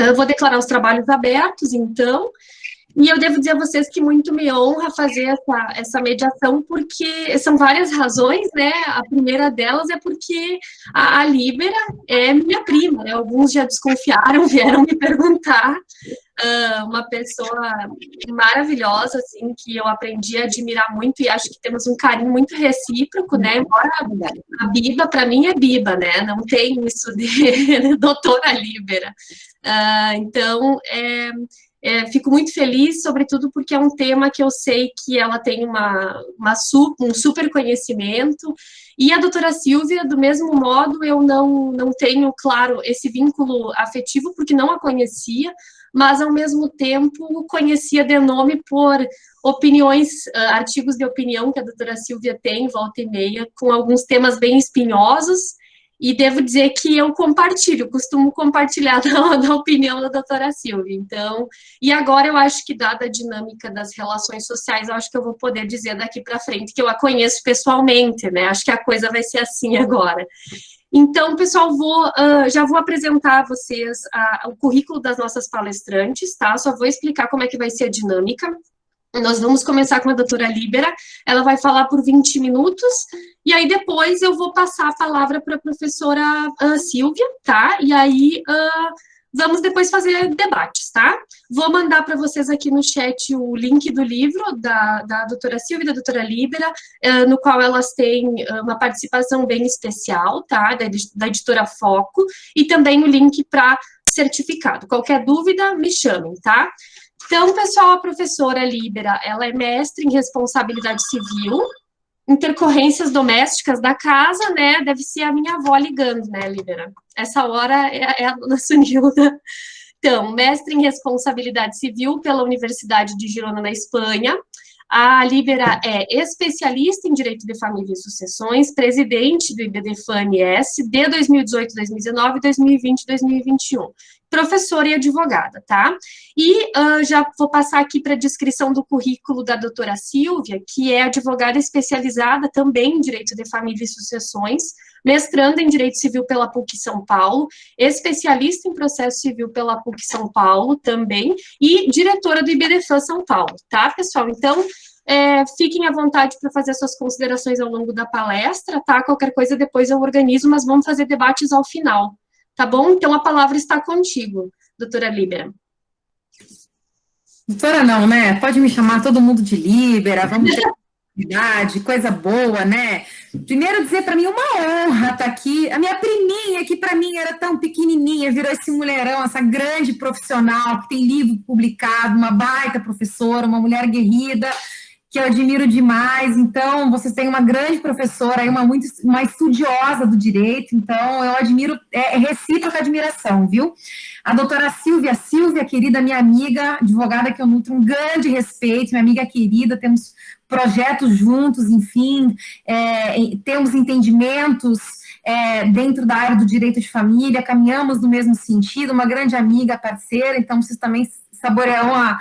Eu vou declarar os trabalhos abertos, então, e eu devo dizer a vocês que muito me honra fazer essa mediação, porque são várias razões, né? A primeira delas é porque a Líbera é minha prima, né? Alguns já desconfiaram, vieram me perguntar. Uma pessoa maravilhosa, assim, que eu aprendi a admirar muito e acho que temos um carinho muito recíproco, né? Embora a Biba, para mim, é Biba, né? Não tem isso de doutora Líbera. Então, fico muito feliz, sobretudo porque é um tema que eu sei que ela tem um super conhecimento, e a doutora Silvia, do mesmo modo, eu não tenho, claro, esse vínculo afetivo, porque não a conhecia, mas, ao mesmo tempo, conhecia de nome por opiniões, artigos de opinião que a doutora Silvia tem, volta e meia, com alguns temas bem espinhosos, e devo dizer que eu costumo compartilhar da opinião da doutora Silvia. Então, e agora eu acho que, dada a dinâmica das relações sociais, eu acho que eu vou poder dizer daqui para frente que eu a conheço pessoalmente, né? Acho que a coisa vai ser assim agora. Então, pessoal, já vou apresentar a vocês o currículo das nossas palestrantes, tá? Só vou explicar como é que vai ser a dinâmica. Nós vamos começar com a doutora Líbera, ela vai falar por 20 minutos, e aí depois eu vou passar a palavra para a professora Silvia, tá? E aí vamos depois fazer debates, tá? Vou mandar para vocês aqui no chat o link do livro da doutora Silvia e da doutora Líbera, no qual elas têm uma participação bem especial, tá? Da editora Foco, e também o link para certificado. Qualquer dúvida, me chamem, tá? Então, pessoal, a professora Líbera, ela é mestre em responsabilidade civil, intercorrências domésticas da casa, né? Deve ser a minha avó ligando, né, Líbera? Essa hora é a nossa Nilda. Então, mestre em responsabilidade civil pela Universidade de Girona, na Espanha. A Líbera é especialista em direito de família e sucessões, presidente do IBDFAN-S de 2018, 2019, 2020 e 2021. Professora e advogada, tá? E já vou passar aqui para a descrição do currículo da doutora Silvia, que é advogada especializada também em direito de família e sucessões, mestranda em direito civil pela PUC São Paulo, especialista em processo civil pela PUC São Paulo também, e diretora do IBDFAN São Paulo, tá, pessoal? Então, fiquem à vontade para fazer suas considerações ao longo da palestra, tá? Qualquer coisa depois eu organizo, mas vamos fazer debates ao final, tá bom? Então, a palavra está contigo, doutora Líbera. Doutora não, né? Pode me chamar todo mundo de Líbera, vamos ter oportunidade, coisa boa, né? Primeiro dizer para mim uma honra estar aqui. A minha priminha, que para mim era tão pequenininha, virou esse mulherão, essa grande profissional que tem livro publicado, uma baita professora, uma mulher guerrida, que eu admiro demais. Então, vocês têm uma grande professora, uma estudiosa do direito, então eu admiro, é recíproca admiração, viu? A doutora Silvia, querida minha amiga, advogada que eu nutro um grande respeito, minha amiga querida, temos projetos juntos, enfim, temos entendimentos dentro da área do direito de família, caminhamos no mesmo sentido, uma grande amiga, parceira, então vocês também saborearão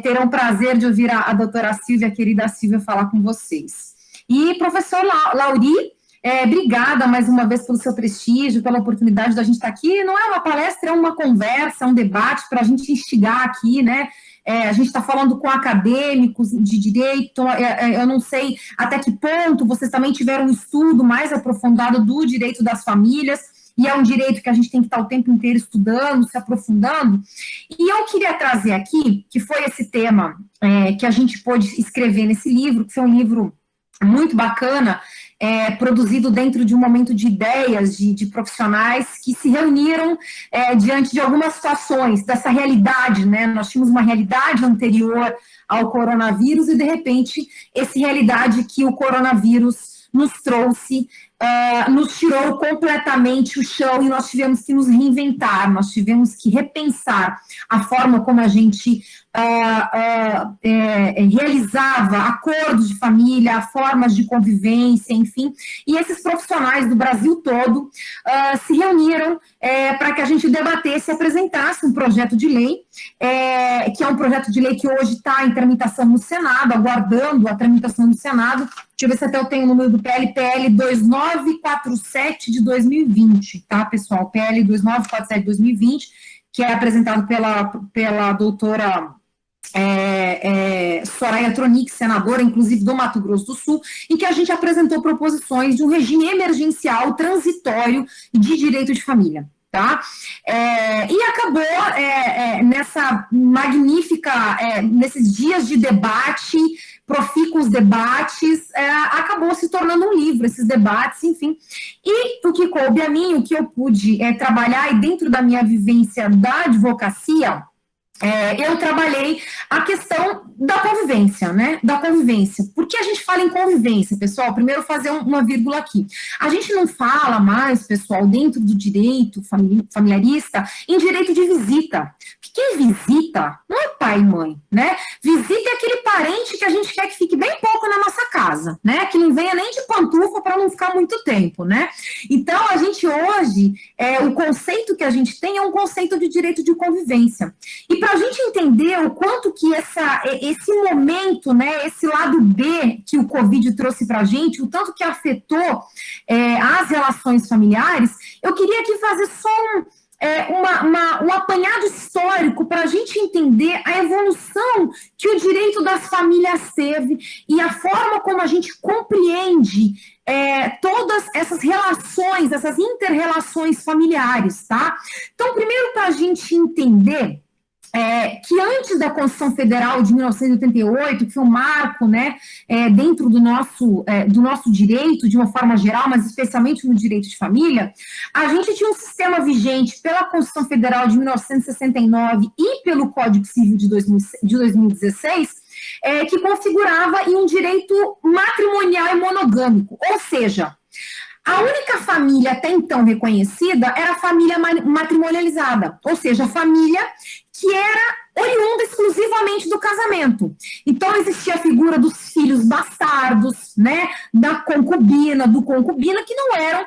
terão o prazer de ouvir a doutora Silvia, a querida Silvia, falar com vocês. E, professor Lauri, obrigada mais uma vez pelo seu prestígio, pela oportunidade da gente estar aqui. Não é uma palestra, é uma conversa, um debate para a gente instigar aqui, né? A gente está falando com acadêmicos de direito, eu não sei até que ponto vocês também tiveram um estudo mais aprofundado do direito das famílias, e é um direito que a gente tem que estar o tempo inteiro estudando, se aprofundando. E eu queria trazer aqui, que foi esse tema que a gente pôde escrever nesse livro, que é um livro muito bacana, produzido dentro de um momento de ideias de profissionais que se reuniram diante de algumas situações dessa realidade, né? Nós tínhamos uma realidade anterior ao coronavírus e, de repente, essa realidade que o coronavírus nos trouxe, nos tirou completamente o chão e nós tivemos que nos reinventar, nós tivemos que repensar a forma como a gente realizava acordos de família, formas de convivência, enfim, e esses profissionais do Brasil todo se reuniram para que a gente debatesse e apresentasse um projeto de lei, que é um projeto de lei que hoje está em tramitação no Senado, aguardando a tramitação no Senado. Deixa eu ver se até eu tenho o número do PL 2947 de 2020, tá, pessoal? PL 2947 de 2020, que é apresentado pela doutora Soraya Tronic, senadora, inclusive, do Mato Grosso do Sul, em que a gente apresentou proposições de um regime emergencial transitório de direito de família. Tá? E acabou nessa magnífica, nesses dias de debate, profícuos debates, acabou se tornando um livro, esses debates, enfim. E o que coube a mim, o que eu pude trabalhar, e dentro da minha vivência da advocacia, eu trabalhei a questão da convivência, né? Da convivência. Por que a gente fala em convivência, pessoal? Primeiro, fazer uma vírgula aqui. A gente não fala mais, pessoal, dentro do direito familiarista, em direito de visita. Quem visita não é pai e mãe, né? Visita é aquele parente que a gente quer que fique bem pouco na nossa casa, né? Que não venha nem de pantufa para não ficar muito tempo, né? Então, a gente hoje, o conceito que a gente tem é um conceito de direito de convivência. E para a gente entender o quanto que esse momento, né, esse lado B que o Covid trouxe para a gente, o tanto que afetou as relações familiares, eu queria aqui fazer só um apanhado histórico para a gente entender a evolução que o direito das famílias teve e a forma como a gente compreende todas essas relações, essas inter-relações familiares, tá? Então, primeiro, para a gente entender que antes da Constituição Federal de 1988, que foi um marco, né, dentro do nosso direito, de uma forma geral, mas especialmente no direito de família, a gente tinha um sistema vigente pela Constituição Federal de 1969 e pelo Código Civil de 2016, que configurava um direito matrimonial e monogâmico, ou seja, a única família até então reconhecida era a família matrimonializada, ou seja, a família que era oriunda exclusivamente do casamento. Então, existia a figura dos filhos bastardos, né, da concubina, do concubino, que não eram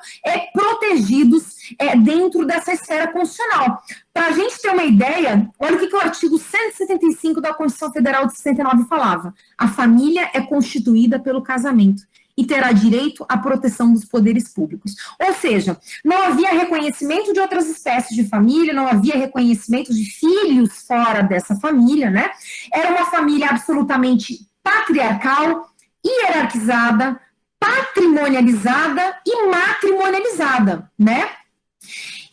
protegidos dentro dessa esfera constitucional. Para a gente ter uma ideia, olha o que o artigo 175 da Constituição Federal de 69 falava. A família é constituída pelo casamento e terá direito à proteção dos poderes públicos. Ou seja, não havia reconhecimento de outras espécies de família, não havia reconhecimento de filhos fora dessa família, né? Era uma família absolutamente patriarcal, hierarquizada, patrimonializada e matrimonializada, né?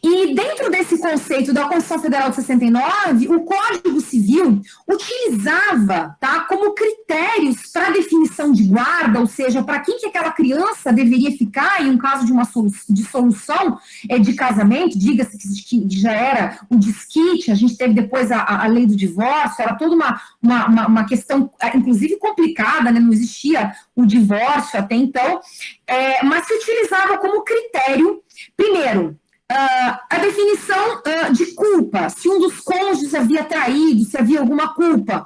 E dentro desse conceito da Constituição Federal de 69, o Código Civil utilizava, tá, como critérios para definição de guarda, ou seja, para quem que aquela criança deveria ficar em um caso de uma dissolução de casamento, diga-se que já era o desquite, a gente teve depois a lei do divórcio, era toda uma questão, inclusive complicada, né, não existia o divórcio até então, mas se utilizava como critério, primeiro, a definição de culpa, se um dos cônjuges havia traído, se havia alguma culpa,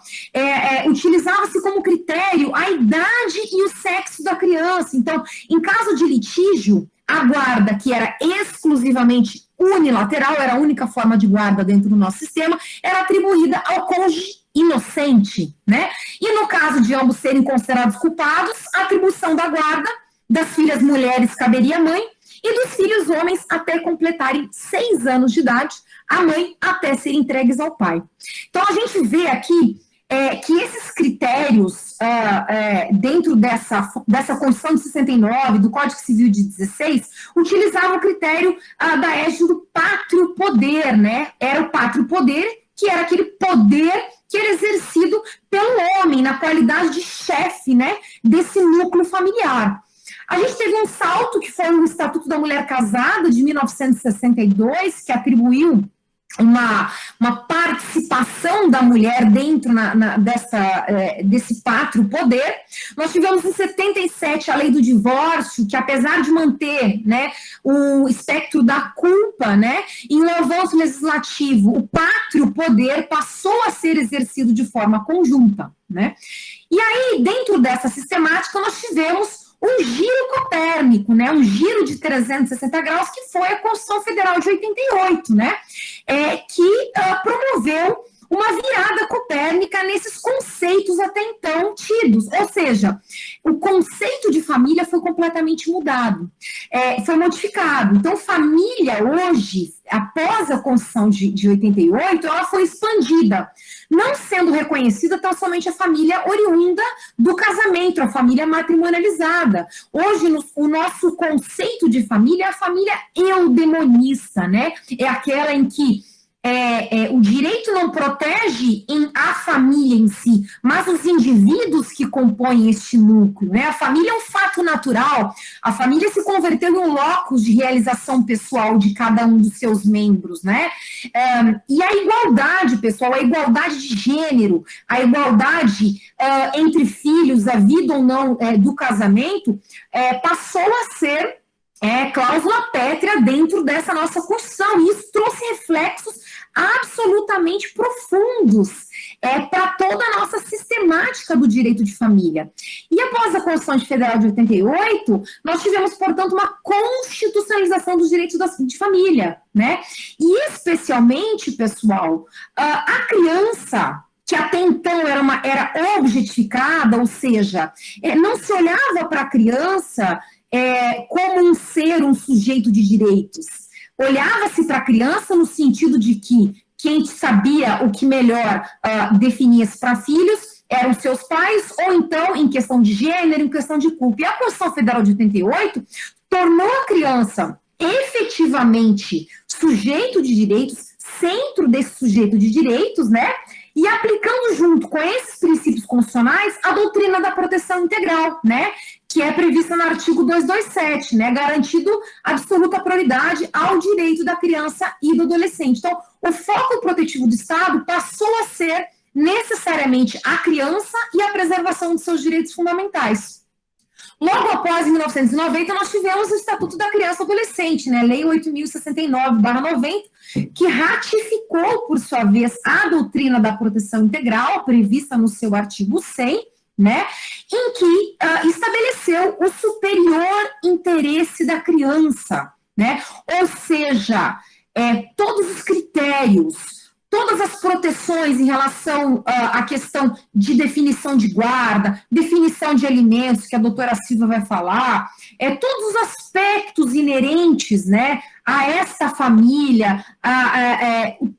utilizava-se como critério a idade e o sexo da criança. Então, em caso de litígio, a guarda, que era exclusivamente unilateral, era a única forma de guarda dentro do nosso sistema, era atribuída ao cônjuge inocente, né? E no caso de ambos serem considerados culpados, a atribuição da guarda das filhas mulheres caberia à mãe, e dos filhos homens até completarem 6 anos de idade, a mãe até serem entregues ao pai. Então, a gente vê aqui que esses critérios, dentro dessa Constituição de 69, do Código Civil de 16, utilizavam o critério da égide do pátrio poder, né? Era o pátrio poder, que era aquele poder que era exercido pelo homem, na qualidade de chefe, né, desse núcleo familiar. A gente teve um salto, que foi o Estatuto da Mulher Casada, de 1962, que atribuiu uma participação da mulher dentro desse pátrio poder. Nós tivemos em 77 a lei do divórcio, que apesar de manter, né, o espectro da culpa, né, em um avanço legislativo, o pátrio poder passou a ser exercido de forma conjunta, né? E aí, dentro dessa sistemática, nós tivemos um giro copérnico, né, um giro de 360 graus, que foi a Constituição Federal de 88, né, que promoveu uma virada copérnica nesses conceitos até então tidos, ou seja, o conceito de família foi completamente mudado, foi modificado. Então, família hoje, após a Constituição de 88, ela foi expandida, não sendo reconhecida tão somente a família oriunda do casamento, a família matrimonializada. Hoje, o nosso conceito de família é a família eudemonista, né? É aquela em que o direito não protege a família em si, mas os indivíduos que compõem este núcleo, né? A família é um fato natural, a família se converteu em um locus de realização pessoal de cada um dos seus membros, né? E a igualdade, pessoal, a igualdade de gênero, a igualdade entre filhos, a vida ou não do casamento, passou a ser cláusula pétrea dentro dessa nossa Constituição, e isso trouxe reflexos absolutamente profundos para toda a nossa sistemática do direito de família. E após a Constituição Federal de 88, nós tivemos, portanto, uma constitucionalização dos direitos de família, né? E especialmente, pessoal, a criança, que até então era objetificada, ou seja, não se olhava para a criança como um ser, um sujeito de direitos. Olhava-se para a criança no sentido de que quem sabia o que melhor definia-se para filhos eram seus pais, ou então, em questão de gênero, em questão de culpa. E a Constituição Federal de 88 tornou a criança efetivamente sujeito de direitos, centro desse sujeito de direitos, né? E aplicando junto com esses princípios constitucionais a doutrina da proteção integral, né? Que é prevista no artigo 227, né, garantido absoluta prioridade ao direito da criança e do adolescente. Então, o foco protetivo do Estado passou a ser necessariamente a criança e a preservação de seus direitos fundamentais. Logo após, em 1990, nós tivemos o Estatuto da Criança e do Adolescente, né, Lei 8.069/90, que ratificou, por sua vez, a doutrina da proteção integral, prevista no seu artigo 100, né, em que estabeleceu o superior interesse da criança, né, ou seja, todos os critérios, todas as proteções em relação à questão de definição de guarda, definição de alimentos, que a doutora Silva vai falar, todos os aspectos inerentes, né, a essa família,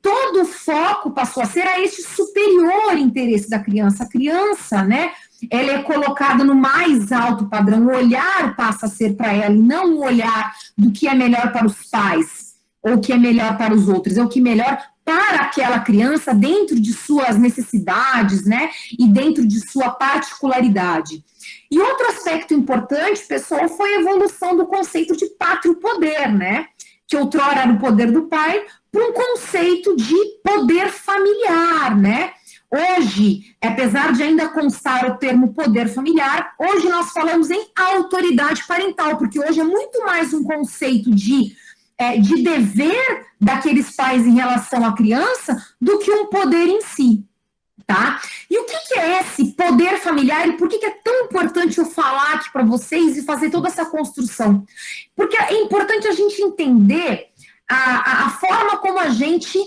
todo o foco passou a ser a esse superior interesse da criança. A criança, né, ela é colocada no mais alto padrão, o olhar passa a ser para ela, e não o olhar do que é melhor para os pais, ou o que é melhor para os outros, é o que é melhor para aquela criança dentro de suas necessidades, né, e dentro de sua particularidade. E outro aspecto importante, pessoal, foi a evolução do conceito de pátrio poder, né, que outrora era o poder do pai, para um conceito de poder familiar, né. Hoje, apesar de ainda constar o termo poder familiar, hoje nós falamos em autoridade parental, porque hoje é muito mais um conceito de dever daqueles pais em relação à criança do que um poder em si, tá? E o que é esse poder familiar e por que é tão importante eu falar aqui para vocês e fazer toda essa construção? Porque é importante a gente entender a forma como a gente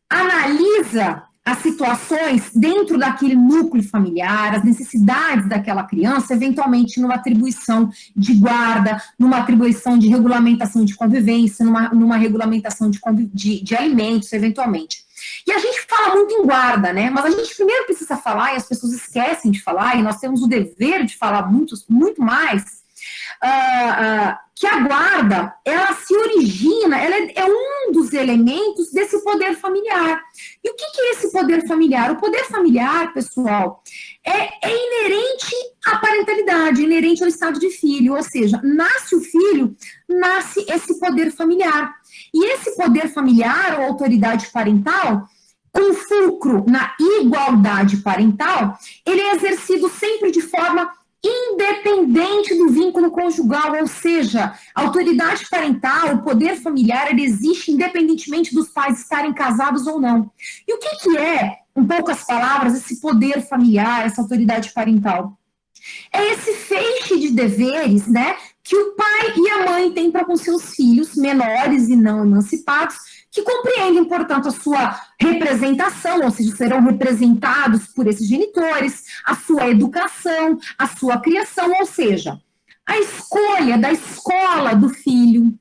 analisa as situações dentro daquele núcleo familiar, as necessidades daquela criança, eventualmente numa atribuição de guarda, numa atribuição de regulamentação de convivência, numa regulamentação de alimentos, eventualmente. E a gente fala muito em guarda, né? Mas a gente primeiro precisa falar, e as pessoas esquecem de falar, e nós temos o dever de falar muito mais, que a guarda, ela se origina, ela é um dos elementos desse poder familiar. E o que é esse poder familiar? O poder familiar, pessoal, é inerente à parentalidade, inerente ao estado de filho, ou seja, nasce o filho, nasce esse poder familiar. E esse poder familiar, ou autoridade parental, com fulcro na igualdade parental, ele é exercido sempre de forma independente do vínculo conjugal, ou seja, a autoridade parental, o poder familiar, ele existe independentemente dos pais estarem casados ou não. E o que é, em poucas palavras, esse poder familiar, essa autoridade parental? É esse feixe de deveres, né, que o pai e a mãe têm para com seus filhos menores e não emancipados, que compreendem, portanto, a sua representação, ou seja, serão representados por esses genitores, a sua educação, a sua criação, ou seja, a escolha da escola do filho,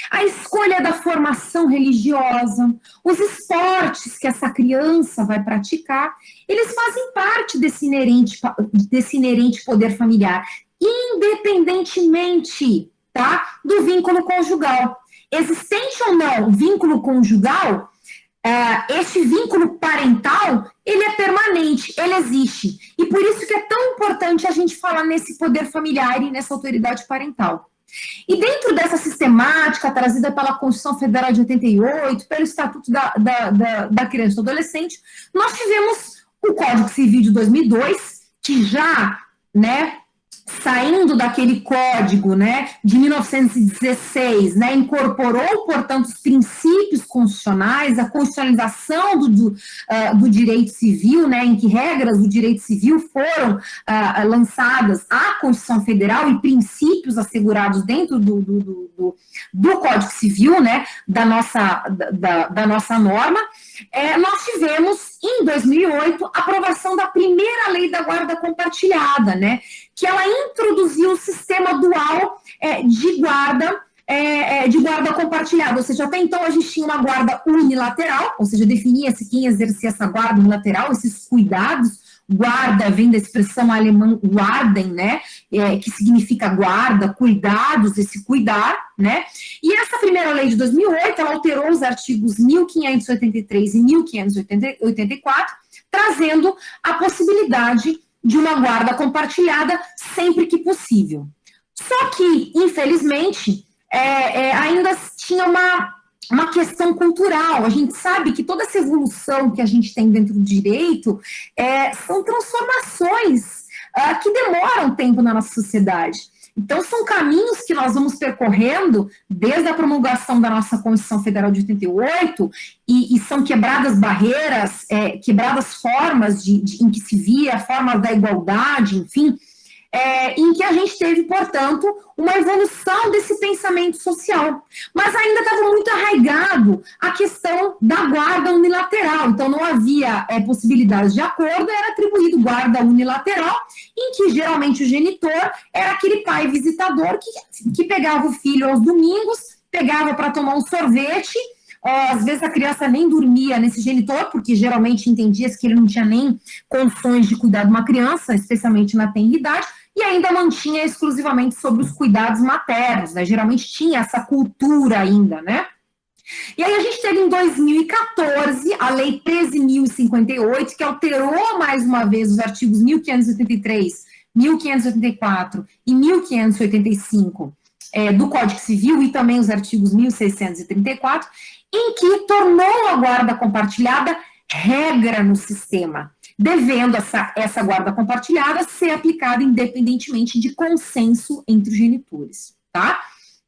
a escolha da formação religiosa, os esportes que essa criança vai praticar, eles fazem parte desse inerente poder familiar, independentemente, tá, do vínculo conjugal. Existente ou não vínculo conjugal, este vínculo parental, ele é permanente, ele existe. E por isso que é tão importante a gente falar nesse poder familiar e nessa autoridade parental. E dentro dessa sistemática trazida pela Constituição Federal de 88, pelo Estatuto da Criança e do Adolescente, nós tivemos o Código Civil de 2002, que já, né, saindo daquele código, né, de 1916, né, incorporou, portanto, os princípios constitucionais, a constitucionalização do direito civil, né, em que regras do direito civil foram lançadas à Constituição Federal e princípios assegurados dentro do Código Civil, né, da nossa norma. Nós tivemos, em 2008, a aprovação da primeira lei da guarda compartilhada, né, que ela introduziu o sistema dual de guarda compartilhada, ou seja, até então a gente tinha uma guarda unilateral, ou seja, definia-se quem exercia essa guarda unilateral, esses cuidados. Guarda vem da expressão alemã Warden, né, que significa guarda, cuidados, esse cuidar, né, e essa primeira lei de 2008, ela alterou os artigos 1583 e 1584, trazendo a possibilidade de uma guarda compartilhada sempre que possível. Só que, infelizmente, ainda tinha uma questão cultural. A gente sabe que toda essa evolução que a gente tem dentro do direito são transformações que demoram tempo na nossa sociedade. Então, são caminhos que nós vamos percorrendo desde a promulgação da nossa Constituição Federal de 88 e são quebradas barreiras, quebradas formas em que se via, formas da igualdade, enfim, em que a gente teve, portanto, uma evolução desse pensamento social. Mas ainda estava muito arraigado a questão da guarda unilateral, então não havia possibilidades de acordo, era atribuído guarda unilateral, em que geralmente o genitor era aquele pai visitador que pegava o filho aos domingos, pegava para tomar um sorvete. Às vezes a criança nem dormia nesse genitor, porque geralmente entendia-se que ele não tinha nem condições de cuidar de uma criança, especialmente na tenridade, e ainda mantinha exclusivamente sobre os cuidados maternos, né? Geralmente tinha essa cultura ainda, né? E aí a gente teve em 2014 a Lei 13.058, que alterou mais uma vez os artigos 1583, 1584 e 1585 do Código Civil e também os artigos 1634, em que tornou a guarda compartilhada regra no sistema, devendo essa guarda compartilhada ser aplicada independentemente de consenso entre os genitores, tá?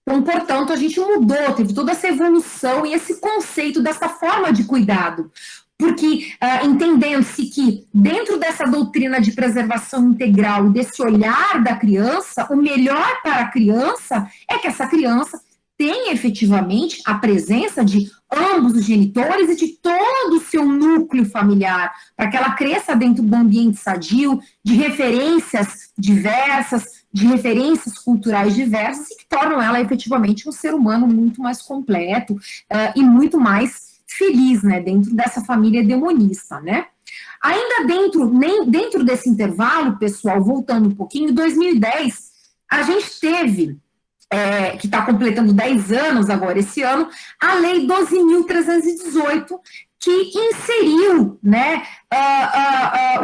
Então, portanto, a gente mudou, teve toda essa evolução e esse conceito dessa forma de cuidado, porque entendendo-se que dentro dessa doutrina de preservação integral, desse olhar da criança, o melhor para a criança é que essa criança tenha efetivamente a presença de ambos os genitores e de todo o seu núcleo familiar, para que ela cresça dentro do ambiente sadio, de referências diversas, de referências culturais diversas, e que tornam ela efetivamente um ser humano muito mais completo e muito mais feliz, né, dentro dessa família demonista, né. Ainda dentro desse intervalo, pessoal, voltando um pouquinho, em 2010, a gente teve, que está completando 10 anos agora esse ano, a Lei 12.318, que inseriu, né,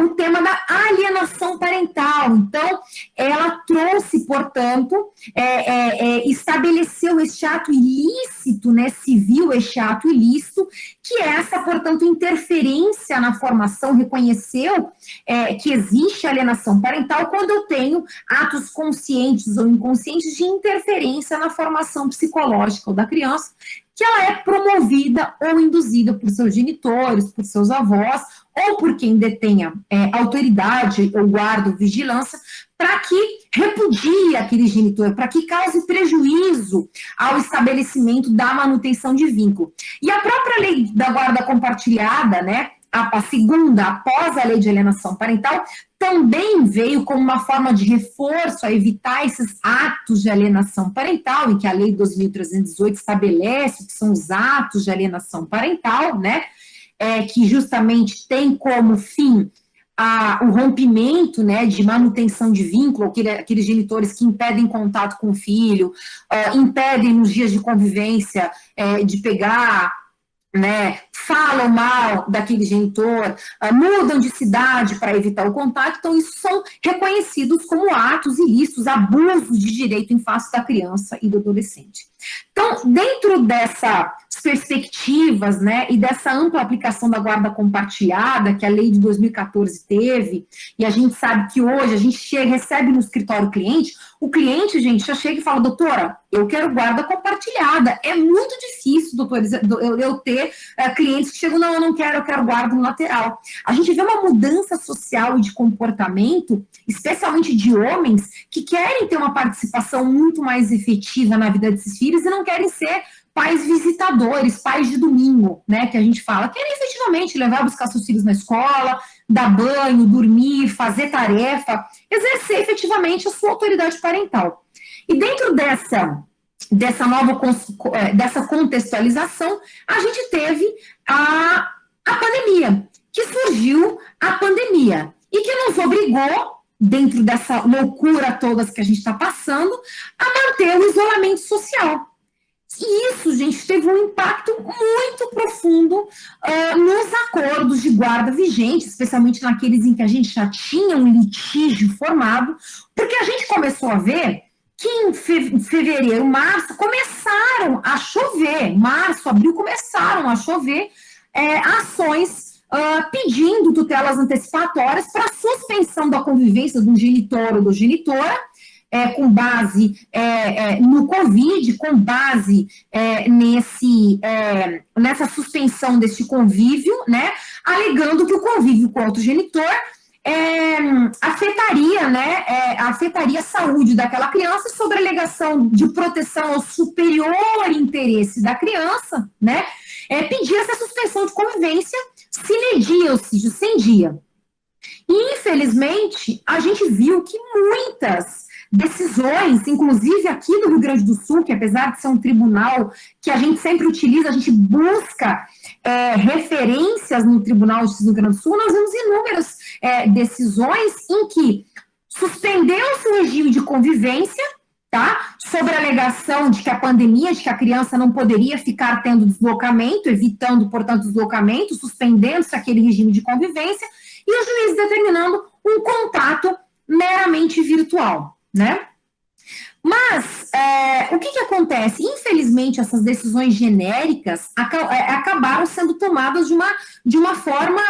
o tema da alienação parental. Então, ela trouxe, portanto, estabeleceu este ato ilícito, né, civil, este ato ilícito, que essa, portanto, interferência na formação, reconheceu que existe alienação parental quando eu tenho atos conscientes ou inconscientes de interferência na formação psicológica da criança, que ela é promovida ou induzida por seus genitores, por seus avós, ou por quem detenha autoridade ou guarda ou vigilância, para que repudie aquele genitor, para que cause prejuízo ao estabelecimento da manutenção de vínculo. E a própria lei da guarda compartilhada, né, a segunda, após a lei de alienação parental, também veio como uma forma de reforço a evitar esses atos de alienação parental, em que a lei 2.318 estabelece que são os atos de alienação parental, né, que justamente tem como fim o rompimento, né, de manutenção de vínculo, aqueles genitores que impedem contato com o filho, impedem nos dias de convivência de pegar, né, falam mal daquele genitor, mudam de cidade para evitar o contato, então isso são reconhecidos como atos ilícitos, abusos de direito em face da criança e do adolescente. Então, dentro dessas perspectivas, né, e dessa ampla aplicação da guarda compartilhada, que a lei de 2014 teve, e a gente sabe que hoje a gente recebe no escritório cliente, o cliente, gente, já chega e fala, doutora, eu quero guarda compartilhada. É muito difícil, doutora, eu ter clientes que chegam, não, eu não quero, eu quero guarda no lateral. A gente vê uma mudança social e de comportamento, especialmente de homens, que querem ter uma participação muito mais efetiva na vida desses filhos e não querem ser pais visitadores, pais de domingo, né, que a gente fala, querem efetivamente levar, buscar seus filhos na escola, dar banho, dormir, fazer tarefa, exercer efetivamente a sua autoridade parental. E dentro dessa contextualização, a gente teve a pandemia, que surgiu a pandemia, e que nos obrigou, dentro dessa loucura toda que a gente está passando, a manter o isolamento social. E isso, gente, teve um impacto muito profundo nos acordos de guarda vigentes, especialmente naqueles em que a gente já tinha um litígio formado, porque a gente começou a ver que em fevereiro, março, começaram a chover, março, abril, começaram a chover ações pedindo tutelas antecipatórias para suspensão da convivência do genitor ou da genitora, com base no Covid, com base nessa suspensão desse convívio, né, alegando que o convívio com outro genitor afetaria a saúde daquela criança sob a alegação de proteção ao superior interesse da criança, né, pedir essa suspensão de convivência sine die, ou seja, sem dia. E, infelizmente, a gente viu que muitas decisões, inclusive aqui no Rio Grande do Sul, que apesar de ser um tribunal que a gente sempre utiliza, a gente busca referências no Tribunal de Justiça do Rio Grande do Sul, nós vemos inúmeras decisões em que suspendeu-se o regime de convivência, tá? Sobre a alegação de que a pandemia, de que a criança não poderia ficar tendo deslocamento, evitando, portanto, deslocamento, suspendendo-se aquele regime de convivência, e o juiz determinando um contato meramente virtual, né? Mas, o que acontece? Infelizmente, essas decisões genéricas acabaram sendo tomadas de uma forma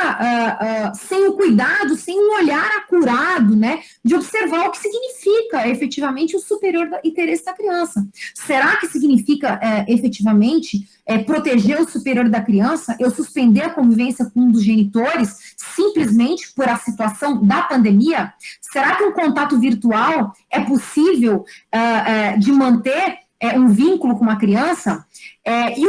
sem o cuidado, sem um olhar acurado, né, de observar o que significa efetivamente o superior interesse da criança. Será que significa efetivamente proteger o superior da criança, eu suspender a convivência com um dos genitores simplesmente por a situação da pandemia? Será que um contato virtual é possível de manter um vínculo com uma criança? E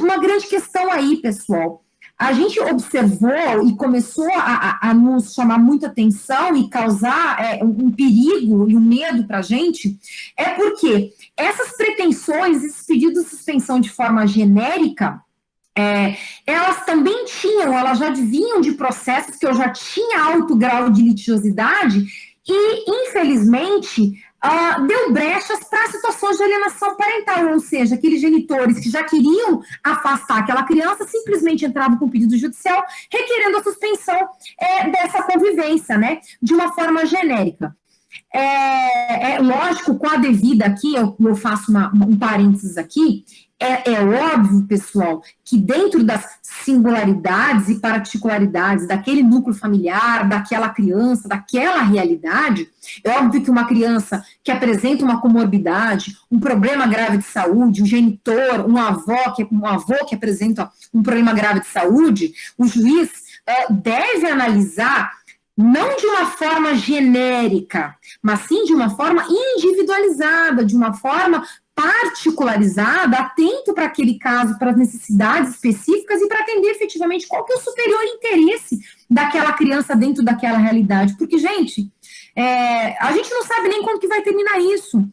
uma grande questão aí, pessoal, a gente observou e começou a nos chamar muita atenção e causar um perigo e um medo para a gente, porque essas pretensões, esses pedidos de suspensão de forma genérica, elas também elas já vinham de processos que eu já tinha alto grau de litigiosidade e, infelizmente, deu brechas para situações de alienação parental, ou seja, aqueles genitores que já queriam afastar aquela criança simplesmente entravam com pedido judicial requerendo a suspensão dessa convivência, né, de uma forma genérica. Lógico, com a devida aqui, eu faço um parênteses aqui, É óbvio, pessoal, que dentro das singularidades e particularidades daquele núcleo familiar, daquela criança, daquela realidade, é óbvio que uma criança que apresenta uma comorbidade, um problema grave de saúde, um genitor, um avô que apresenta um problema grave de saúde, o juiz deve analisar não de uma forma genérica, mas sim de uma forma individualizada, de uma forma particularizada, atento para aquele caso, para as necessidades específicas e para atender efetivamente qual que é o superior interesse daquela criança dentro daquela realidade. Porque, gente, a gente não sabe nem quando que vai terminar isso.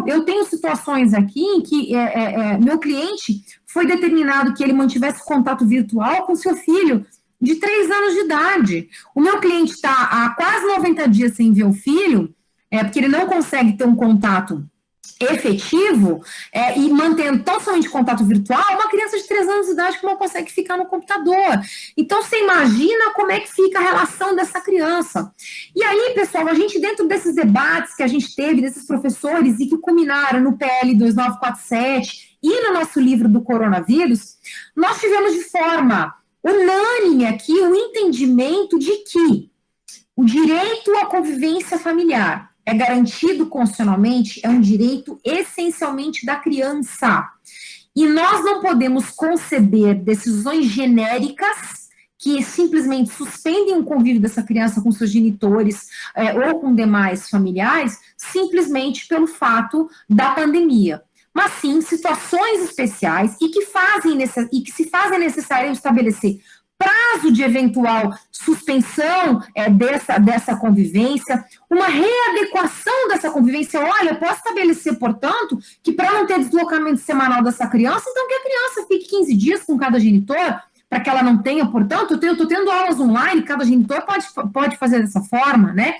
Eu tenho situações aqui em que meu cliente foi determinado que ele mantivesse contato virtual com seu filho de 3 anos de idade. O meu cliente está há quase 90 dias sem ver o filho, porque ele não consegue ter um contato efetivo e mantendo tão somente contato virtual, uma criança de 3 anos de idade que não consegue ficar no computador. Então, você imagina como é que fica a relação dessa criança. E aí, pessoal, a gente, dentro desses debates que a gente teve, desses professores, e que culminaram no PL 2947 e no nosso livro do coronavírus, nós tivemos de forma unânime aqui o entendimento de que o direito à convivência familiar é garantido constitucionalmente, é um direito essencialmente da criança. E nós não podemos conceber decisões genéricas que simplesmente suspendem o convívio dessa criança com seus genitores ou com demais familiares, simplesmente pelo fato da pandemia. Mas sim situações especiais e que se fazem necessário estabelecer prazo de eventual suspensão dessa convivência, uma readequação dessa convivência. Olha, posso estabelecer, portanto, que para não ter deslocamento semanal dessa criança, então que a criança fique 15 dias com cada genitor, para que ela não tenha, portanto, eu estou tendo aulas online, cada genitor pode fazer dessa forma, né?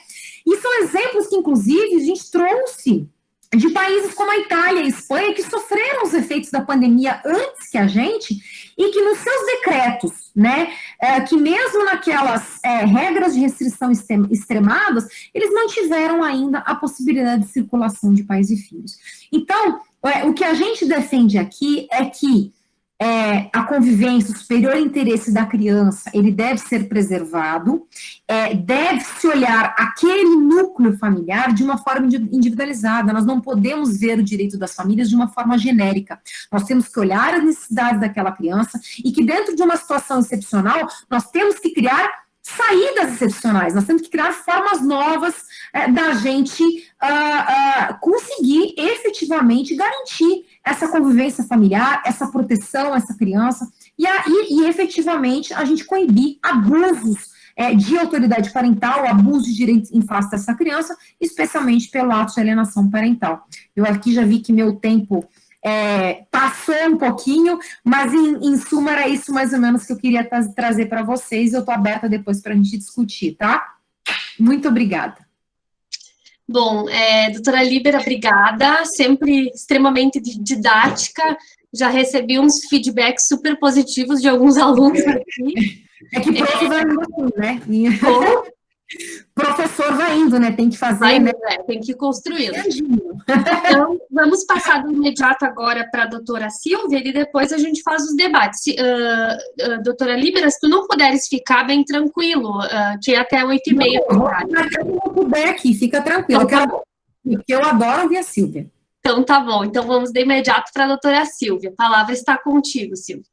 E são exemplos que, inclusive, a gente trouxe de países como a Itália e a Espanha, que sofreram os efeitos da pandemia antes que a gente, e que nos seus decretos, né, que mesmo naquelas regras de restrição extremadas, eles mantiveram ainda a possibilidade de circulação de pais e filhos. Então, o que a gente defende aqui é que a convivência, o superior interesse da criança, ele deve ser preservado, deve-se olhar aquele núcleo familiar de uma forma individualizada. Nós não podemos ver o direito das famílias de uma forma genérica. Nós temos que olhar as necessidades daquela criança e que dentro de uma situação excepcional, nós temos que criar saídas excepcionais, nós temos que criar formas novas da gente conseguir efetivamente garantir essa convivência familiar, essa proteção a essa criança, e efetivamente a gente coibir abusos de autoridade parental, abuso de direitos em face dessa criança, especialmente pelo ato de alienação parental. Eu aqui já vi que meu tempo passou um pouquinho, mas em suma era isso mais ou menos que eu queria trazer para vocês. Eu estou aberta depois para a gente discutir, tá? Muito obrigada. Bom, doutora Líbera, obrigada, sempre extremamente didática, já recebi uns feedbacks super positivos de alguns alunos aqui. É que prof vai indo assim, né? Professor vai indo, né? Tem que fazer, né? Tem que ir construindo. Então, vamos passar de imediato agora para a doutora Silvia e depois a gente faz os debates. Doutora Líbera, se tu não puderes ficar bem tranquilo, que é até 8h30. Se eu não puder aqui, fica tranquilo. Então, porque eu adoro ouvir a Silvia. Então, tá bom. Então, vamos de imediato para a doutora Silvia. A palavra está contigo, Silvia.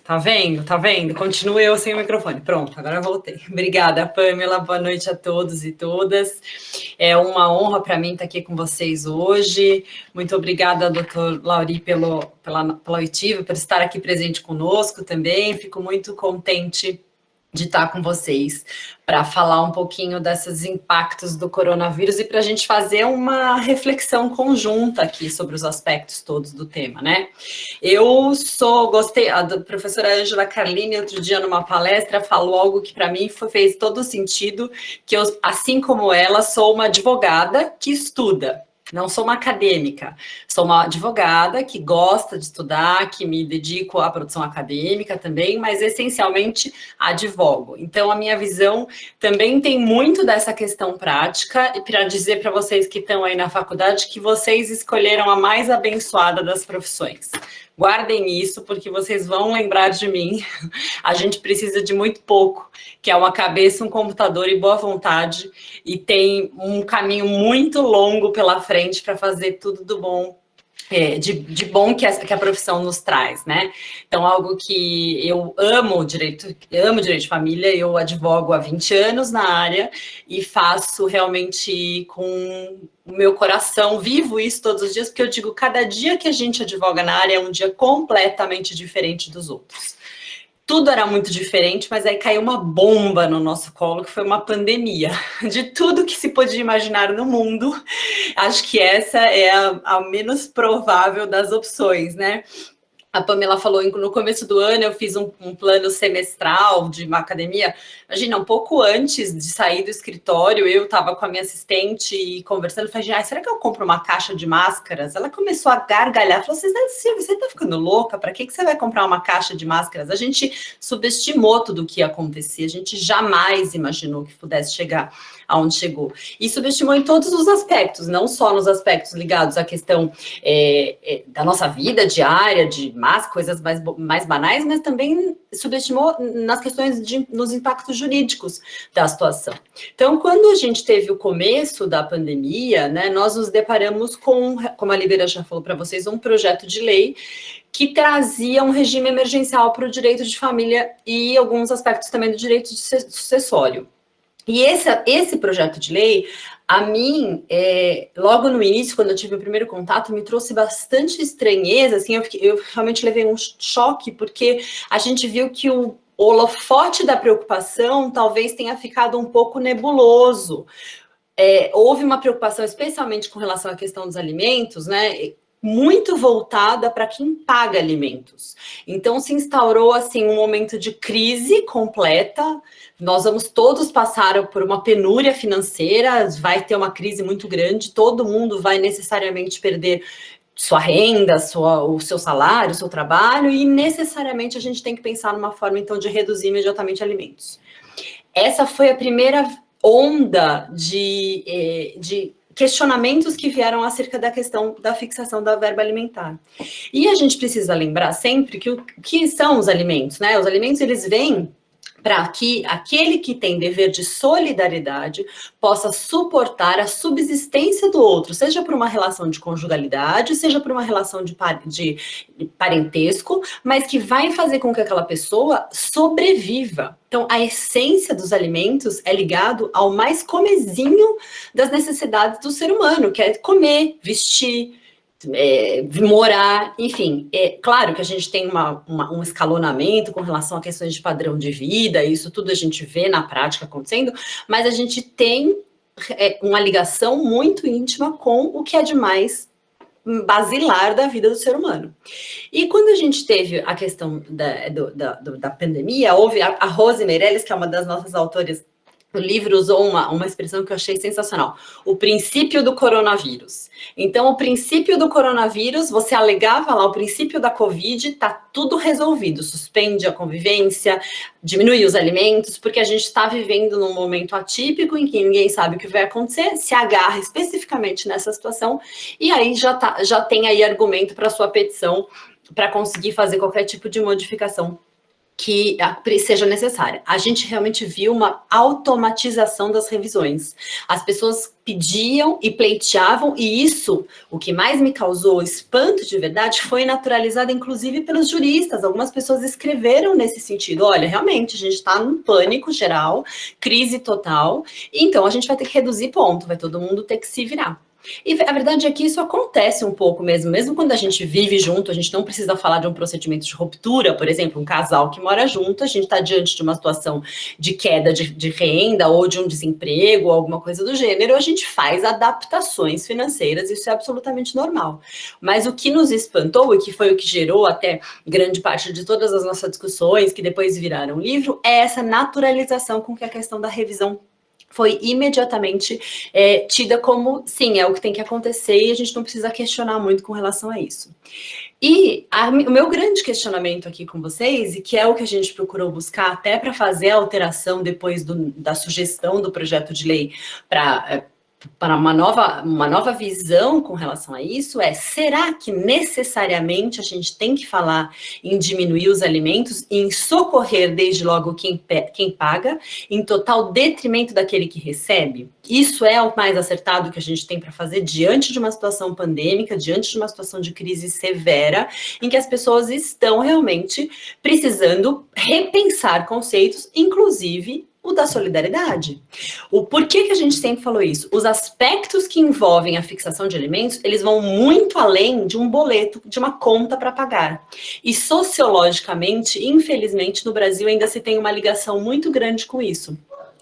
Tá vendo? Tá vendo? Continuo eu sem o microfone. Pronto, agora eu voltei. Obrigada, Pamela. Boa noite a todos e todas. É uma honra para mim estar aqui com vocês hoje. Muito obrigada, doutor Lauri, pela oitiva, por estar aqui presente conosco também. Fico muito contente de estar com vocês para falar um pouquinho desses impactos do coronavírus e para a gente fazer uma reflexão conjunta aqui sobre os aspectos todos do tema, né? Gostei, a professora Ângela Carlini, outro dia numa palestra, falou algo que para mim fez todo sentido, que eu, assim como ela, sou uma advogada que estuda. Não sou uma acadêmica, sou uma advogada que gosta de estudar, que me dedico à produção acadêmica também, mas essencialmente advogo. Então, a minha visão também tem muito dessa questão prática, e para dizer para vocês que estão aí na faculdade que vocês escolheram a mais abençoada das profissões. Guardem isso, porque vocês vão lembrar de mim. A gente precisa de muito pouco, que é uma cabeça, um computador e boa vontade, e tem um caminho muito longo pela frente para fazer tudo do bom, de bom que a profissão nos traz, né? Então, algo que eu amo direito de família, eu advogo há 20 anos na área e faço realmente com o meu coração, vivo isso todos os dias, porque eu digo, cada dia que a gente advoga na área é um dia completamente diferente dos outros. Tudo era muito diferente, mas aí caiu uma bomba no nosso colo, que foi uma pandemia. De tudo que se podia imaginar no mundo, acho que essa é a menos provável das opções, né? A Pamela falou, no começo do ano eu fiz um plano semestral de uma academia. Imagina, um pouco antes de sair do escritório, eu estava com a minha assistente e conversando, falei, será que eu compro uma caixa de máscaras? Ela começou a gargalhar, falou, Silvia, você está ficando louca? Para que você vai comprar uma caixa de máscaras? A gente subestimou tudo o que ia acontecer, a gente jamais imaginou que pudesse chegar aonde chegou. E subestimou em todos os aspectos, não só nos aspectos ligados à questão da nossa vida diária, de coisas mais banais, mas também subestimou nas questões nos impactos jurídicos da situação. Então, quando a gente teve o começo da pandemia, né, nós nos deparamos com, como a Libera já falou para vocês, um projeto de lei que trazia um regime emergencial para o direito de família e alguns aspectos também do direito sucessório. E esse projeto de lei, a mim, logo no início, quando eu tive o primeiro contato, me trouxe bastante estranheza, assim, eu realmente levei um choque, porque a gente viu que o holofote da preocupação talvez tenha ficado um pouco nebuloso. Houve uma preocupação, especialmente com relação à questão dos alimentos, né, muito voltada para quem paga alimentos. Então, se instaurou, assim, um momento de crise completa. Nós vamos todos passar por uma penúria financeira, vai ter uma crise muito grande, todo mundo vai necessariamente perder sua renda, o seu salário, o seu trabalho, e necessariamente a gente tem que pensar numa forma, então, de reduzir imediatamente alimentos. Essa foi a primeira onda de questionamentos que vieram acerca da questão da fixação da verba alimentar. E a gente precisa lembrar sempre que o que são os alimentos, né? Os alimentos, eles vêm para que aquele que tem dever de solidariedade possa suportar a subsistência do outro, seja por uma relação de conjugalidade, seja por uma relação de parentesco, mas que vai fazer com que aquela pessoa sobreviva. Então, a essência dos alimentos é ligado ao mais comezinho das necessidades do ser humano, que é comer, vestir, morar, enfim. Claro que a gente tem um escalonamento com relação a questões de padrão de vida, isso tudo a gente vê na prática acontecendo, mas a gente tem uma ligação muito íntima com o que é de mais basilar da vida do ser humano. E quando a gente teve a questão da pandemia, houve a Rose Meirelles, que é uma das nossas autoras, o livro usou uma expressão que eu achei sensacional, o princípio do coronavírus. Então, o princípio do coronavírus, você alegava lá o princípio da Covid, tá tudo resolvido, suspende a convivência, diminui os alimentos, porque a gente está vivendo num momento atípico em que ninguém sabe o que vai acontecer, se agarra especificamente nessa situação, e aí já tem aí argumento para sua petição, para conseguir fazer qualquer tipo de modificação que seja necessária. A gente realmente viu uma automatização das revisões. As pessoas pediam e pleiteavam, e isso, o que mais me causou espanto de verdade, foi naturalizado inclusive pelos juristas. Algumas pessoas escreveram nesse sentido, olha, realmente, a gente está num pânico geral, crise total, então a gente vai ter que reduzir ponto, vai todo mundo ter que se virar. E a verdade é que isso acontece um pouco mesmo quando a gente vive junto, a gente não precisa falar de um procedimento de ruptura, por exemplo, um casal que mora junto, a gente está diante de uma situação de queda de renda ou de um desemprego, alguma coisa do gênero, a gente faz adaptações financeiras, isso é absolutamente normal. Mas o que nos espantou e que foi o que gerou até grande parte de todas as nossas discussões, que depois viraram livro, é essa naturalização com que a questão da revisão foi imediatamente tida como, sim, é o que tem que acontecer e a gente não precisa questionar muito com relação a isso. E o meu grande questionamento aqui com vocês, e que é o que a gente procurou buscar até para fazer a alteração depois da sugestão do projeto de lei para uma nova visão com relação a isso, será que necessariamente a gente tem que falar em diminuir os alimentos e em socorrer desde logo quem paga, em total detrimento daquele que recebe? Isso é o mais acertado que a gente tem para fazer diante de uma situação pandêmica, diante de uma situação de crise severa, em que as pessoas estão realmente precisando repensar conceitos, inclusive o da solidariedade. O porquê que a gente sempre falou isso? Os aspectos que envolvem a fixação de alimentos, eles vão muito além de um boleto, de uma conta para pagar. E sociologicamente, infelizmente, no Brasil ainda se tem uma ligação muito grande com isso.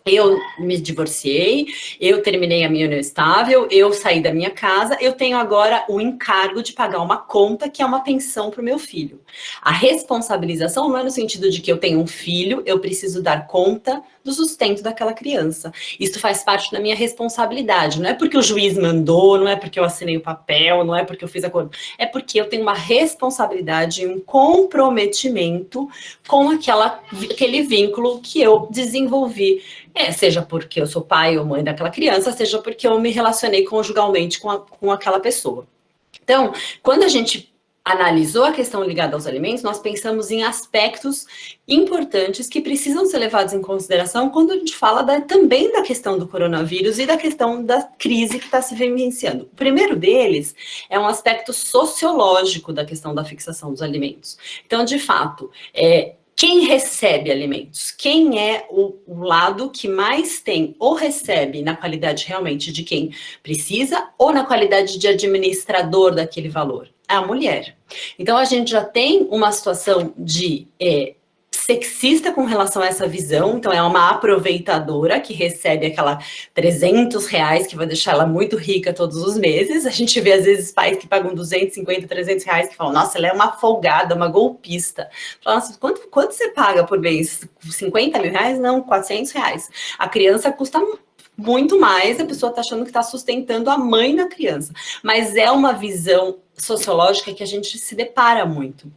Eu me divorciei, eu terminei a minha união estável, eu saí da minha casa, eu tenho agora o encargo de pagar uma conta que é uma pensão para o meu filho. A responsabilização não é no sentido de que eu tenho um filho, eu preciso dar conta do sustento daquela criança. Isso faz parte da minha responsabilidade, não é porque o juiz mandou, não é porque eu assinei o papel, não é porque eu fiz acordo, é porque eu tenho uma responsabilidade, um comprometimento com aquele vínculo que eu desenvolvi. Seja porque eu sou pai ou mãe daquela criança, seja porque eu me relacionei conjugalmente com aquela pessoa. Então, quando a gente analisou a questão ligada aos alimentos, nós pensamos em aspectos importantes que precisam ser levados em consideração quando a gente fala também da questão do coronavírus e da questão da crise que está se vivenciando. O primeiro deles é um aspecto sociológico da questão da fixação dos alimentos. Então, de fato, quem recebe alimentos? Quem é o lado que mais tem ou recebe na qualidade realmente de quem precisa ou na qualidade de administrador daquele valor? É a mulher. Então, a gente já tem uma situação de sexista com relação a essa visão, então é uma aproveitadora que recebe aquela R$300 que vai deixar ela muito rica todos os meses. A gente vê às vezes pais que pagam 250, R$300 que falam, nossa, ela é uma folgada, uma golpista. Fala, nossa, quanto você paga por mês? 50 mil reais? Não, R$400. A criança custa muito mais, a pessoa está achando que está sustentando a mãe da criança. Mas é uma visão sociológica que a gente se depara muito.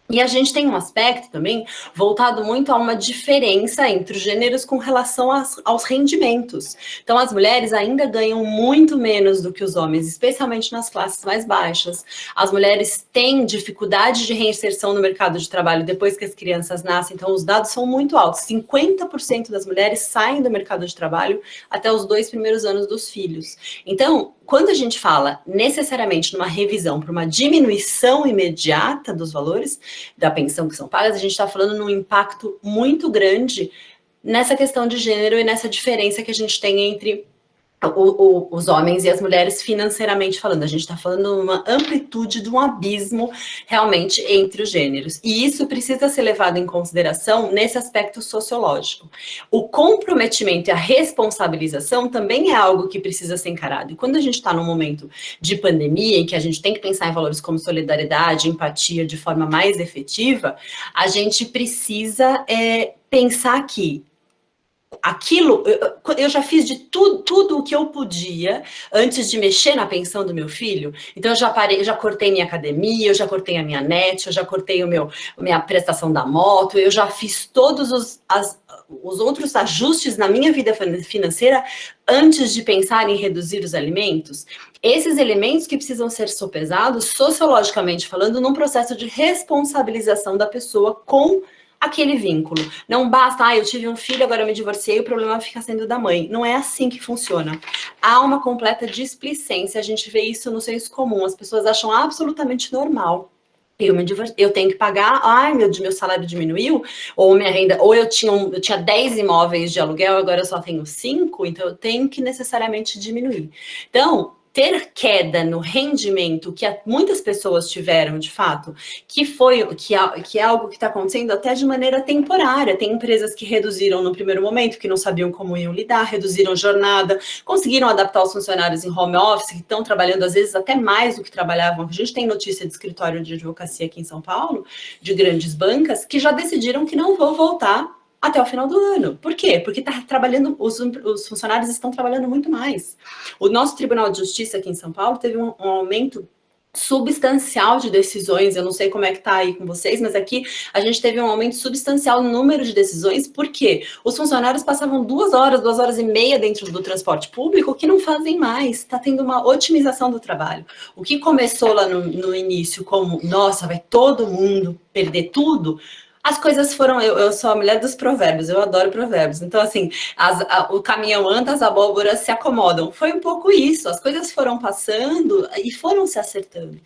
E a gente tem um aspecto também voltado muito a uma diferença entre os gêneros com relação aos rendimentos. Então, as mulheres ainda ganham muito menos do que os homens, especialmente nas classes mais baixas. As mulheres têm dificuldade de reinserção no mercado de trabalho depois que as crianças nascem, então os dados são muito altos. 50% das mulheres saem do mercado de trabalho até os 2 primeiros anos dos filhos. Então, quando a gente fala necessariamente numa revisão para uma diminuição imediata dos valores da pensão que são pagas, a gente está falando num impacto muito grande nessa questão de gênero e nessa diferença que a gente tem entre os homens e as mulheres financeiramente falando. A gente está falando numa amplitude de um abismo realmente entre os gêneros. E isso precisa ser levado em consideração nesse aspecto sociológico. O comprometimento e a responsabilização também é algo que precisa ser encarado. E quando a gente está num momento de pandemia, em que a gente tem que pensar em valores como solidariedade, empatia de forma mais efetiva, a gente precisa pensar que aquilo, eu já fiz de tudo o que eu podia antes de mexer na pensão do meu filho. Então eu já cortei minha academia, eu já cortei a minha net, eu já cortei minha prestação da moto, eu já fiz todos os outros ajustes na minha vida financeira antes de pensar em reduzir os alimentos. Esses elementos que precisam ser sopesados, sociologicamente falando, num processo de responsabilização da pessoa com aquele vínculo. Não basta, eu tive um filho, agora eu me divorciei, o problema fica sendo da mãe. Não é assim que funciona. Há uma completa displicência, a gente vê isso no senso comum, as pessoas acham absolutamente normal. Eu tenho que pagar, meu salário diminuiu, ou minha renda, ou eu tinha 10 imóveis de aluguel, agora eu só tenho 5, então eu tenho que necessariamente diminuir. Então, ter queda no rendimento que muitas pessoas tiveram, de fato, que é algo que está acontecendo até de maneira temporária. Tem empresas que reduziram no primeiro momento, que não sabiam como iam lidar, reduziram jornada, conseguiram adaptar os funcionários em home office, que estão trabalhando às vezes até mais do que trabalhavam. A gente tem notícia de escritório de advocacia aqui em São Paulo, de grandes bancas, que já decidiram que não vão voltar até o final do ano. Por quê? Porque tá trabalhando, os funcionários estão trabalhando muito mais. O nosso Tribunal de Justiça aqui em São Paulo teve um aumento substancial de decisões, eu não sei como é que tá aí com vocês, mas aqui a gente teve um aumento substancial no número de decisões, porque os funcionários passavam 2 horas e meia dentro do transporte público, que não fazem mais, está tendo uma otimização do trabalho. O que começou lá no início como, nossa, vai todo mundo perder tudo, as coisas foram, eu sou a mulher dos provérbios, eu adoro provérbios, então assim, o caminhão anda, as abóboras se acomodam, foi um pouco isso, as coisas foram passando e foram se acertando.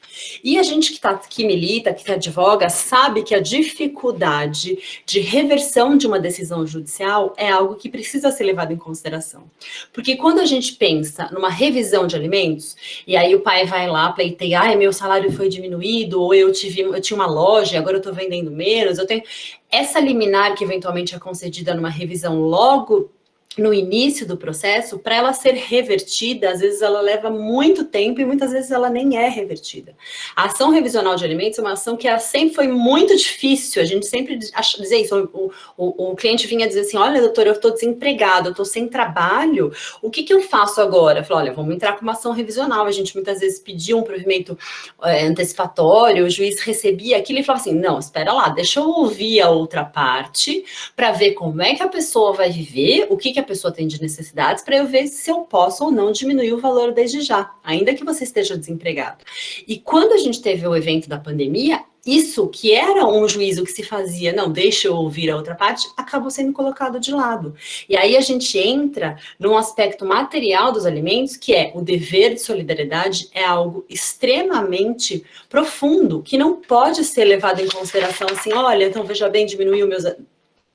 E a gente que milita, que advoga, sabe que a dificuldade de reversão de uma decisão judicial é algo que precisa ser levado em consideração. Porque quando a gente pensa numa revisão de alimentos, e aí o pai vai lá pleitear, ai, meu salário foi diminuído, ou eu tinha uma loja e agora eu estou vendendo menos, eu tenho... Essa liminar que eventualmente é concedida numa revisão logo no início do processo, para ela ser revertida, às vezes ela leva muito tempo e muitas vezes ela nem é revertida. A ação revisional de alimentos é uma ação que ela sempre foi muito difícil, a gente sempre dizia isso, o cliente vinha dizer assim, olha, doutor, eu estou desempregado, eu estou sem trabalho, o que eu faço agora? Eu falo, olha, vamos entrar com uma ação revisional, a gente muitas vezes pedia um provimento antecipatório, o juiz recebia aquilo e falava assim, não, espera lá, deixa eu ouvir a outra parte, para ver como é que a pessoa vai viver, o que a pessoa tem de necessidades, para eu ver se eu posso ou não diminuir o valor desde já, ainda que você esteja desempregado. E quando a gente teve o evento da pandemia, isso que era um juízo que se fazia, não, deixa eu ouvir a outra parte, acabou sendo colocado de lado. E aí a gente entra num aspecto material dos alimentos, que é o dever de solidariedade, é algo extremamente profundo, que não pode ser levado em consideração assim, olha, então veja bem, diminuiu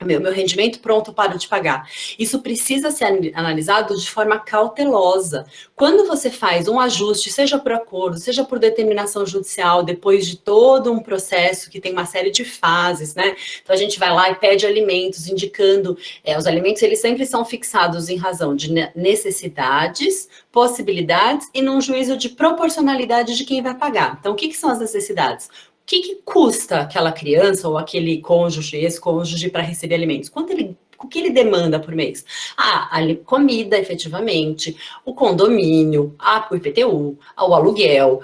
meu rendimento, pronto, paro de pagar. Isso precisa ser analisado de forma cautelosa. Quando você faz um ajuste, seja por acordo, seja por determinação judicial, depois de todo um processo que tem uma série de fases, né? Então a gente vai lá e pede alimentos, indicando, os alimentos eles sempre são fixados em razão de necessidades, possibilidades e num juízo de proporcionalidade de quem vai pagar. Então o que são as necessidades? O que custa aquela criança ou aquele cônjuge, ex-cônjuge, para receber alimentos? O que ele demanda por mês? A comida, efetivamente, o condomínio, o IPTU, o aluguel,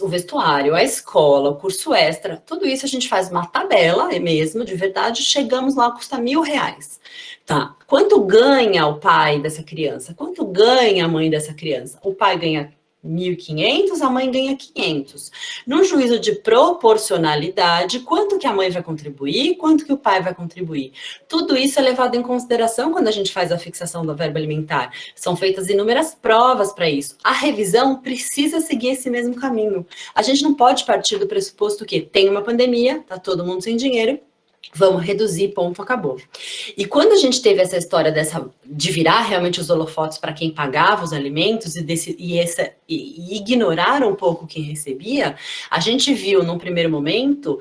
o vestuário, a escola, o curso extra, tudo isso a gente faz uma tabela, mesmo, de verdade, chegamos lá, custa R$1.000. Tá, quanto ganha o pai dessa criança? Quanto ganha a mãe dessa criança? O pai ganha 1.500, a mãe ganha 500. No juízo de proporcionalidade, quanto que a mãe vai contribuir, quanto que o pai vai contribuir. Tudo isso é levado em consideração quando a gente faz a fixação da verba alimentar. São feitas inúmeras provas para isso. A revisão precisa seguir esse mesmo caminho. A gente não pode partir do pressuposto que tem uma pandemia, tá todo mundo sem dinheiro, vamos reduzir, ponto, acabou. E quando a gente teve essa história de virar realmente os holofotes para quem pagava os alimentos e ignorar um pouco quem recebia, a gente viu, num primeiro momento,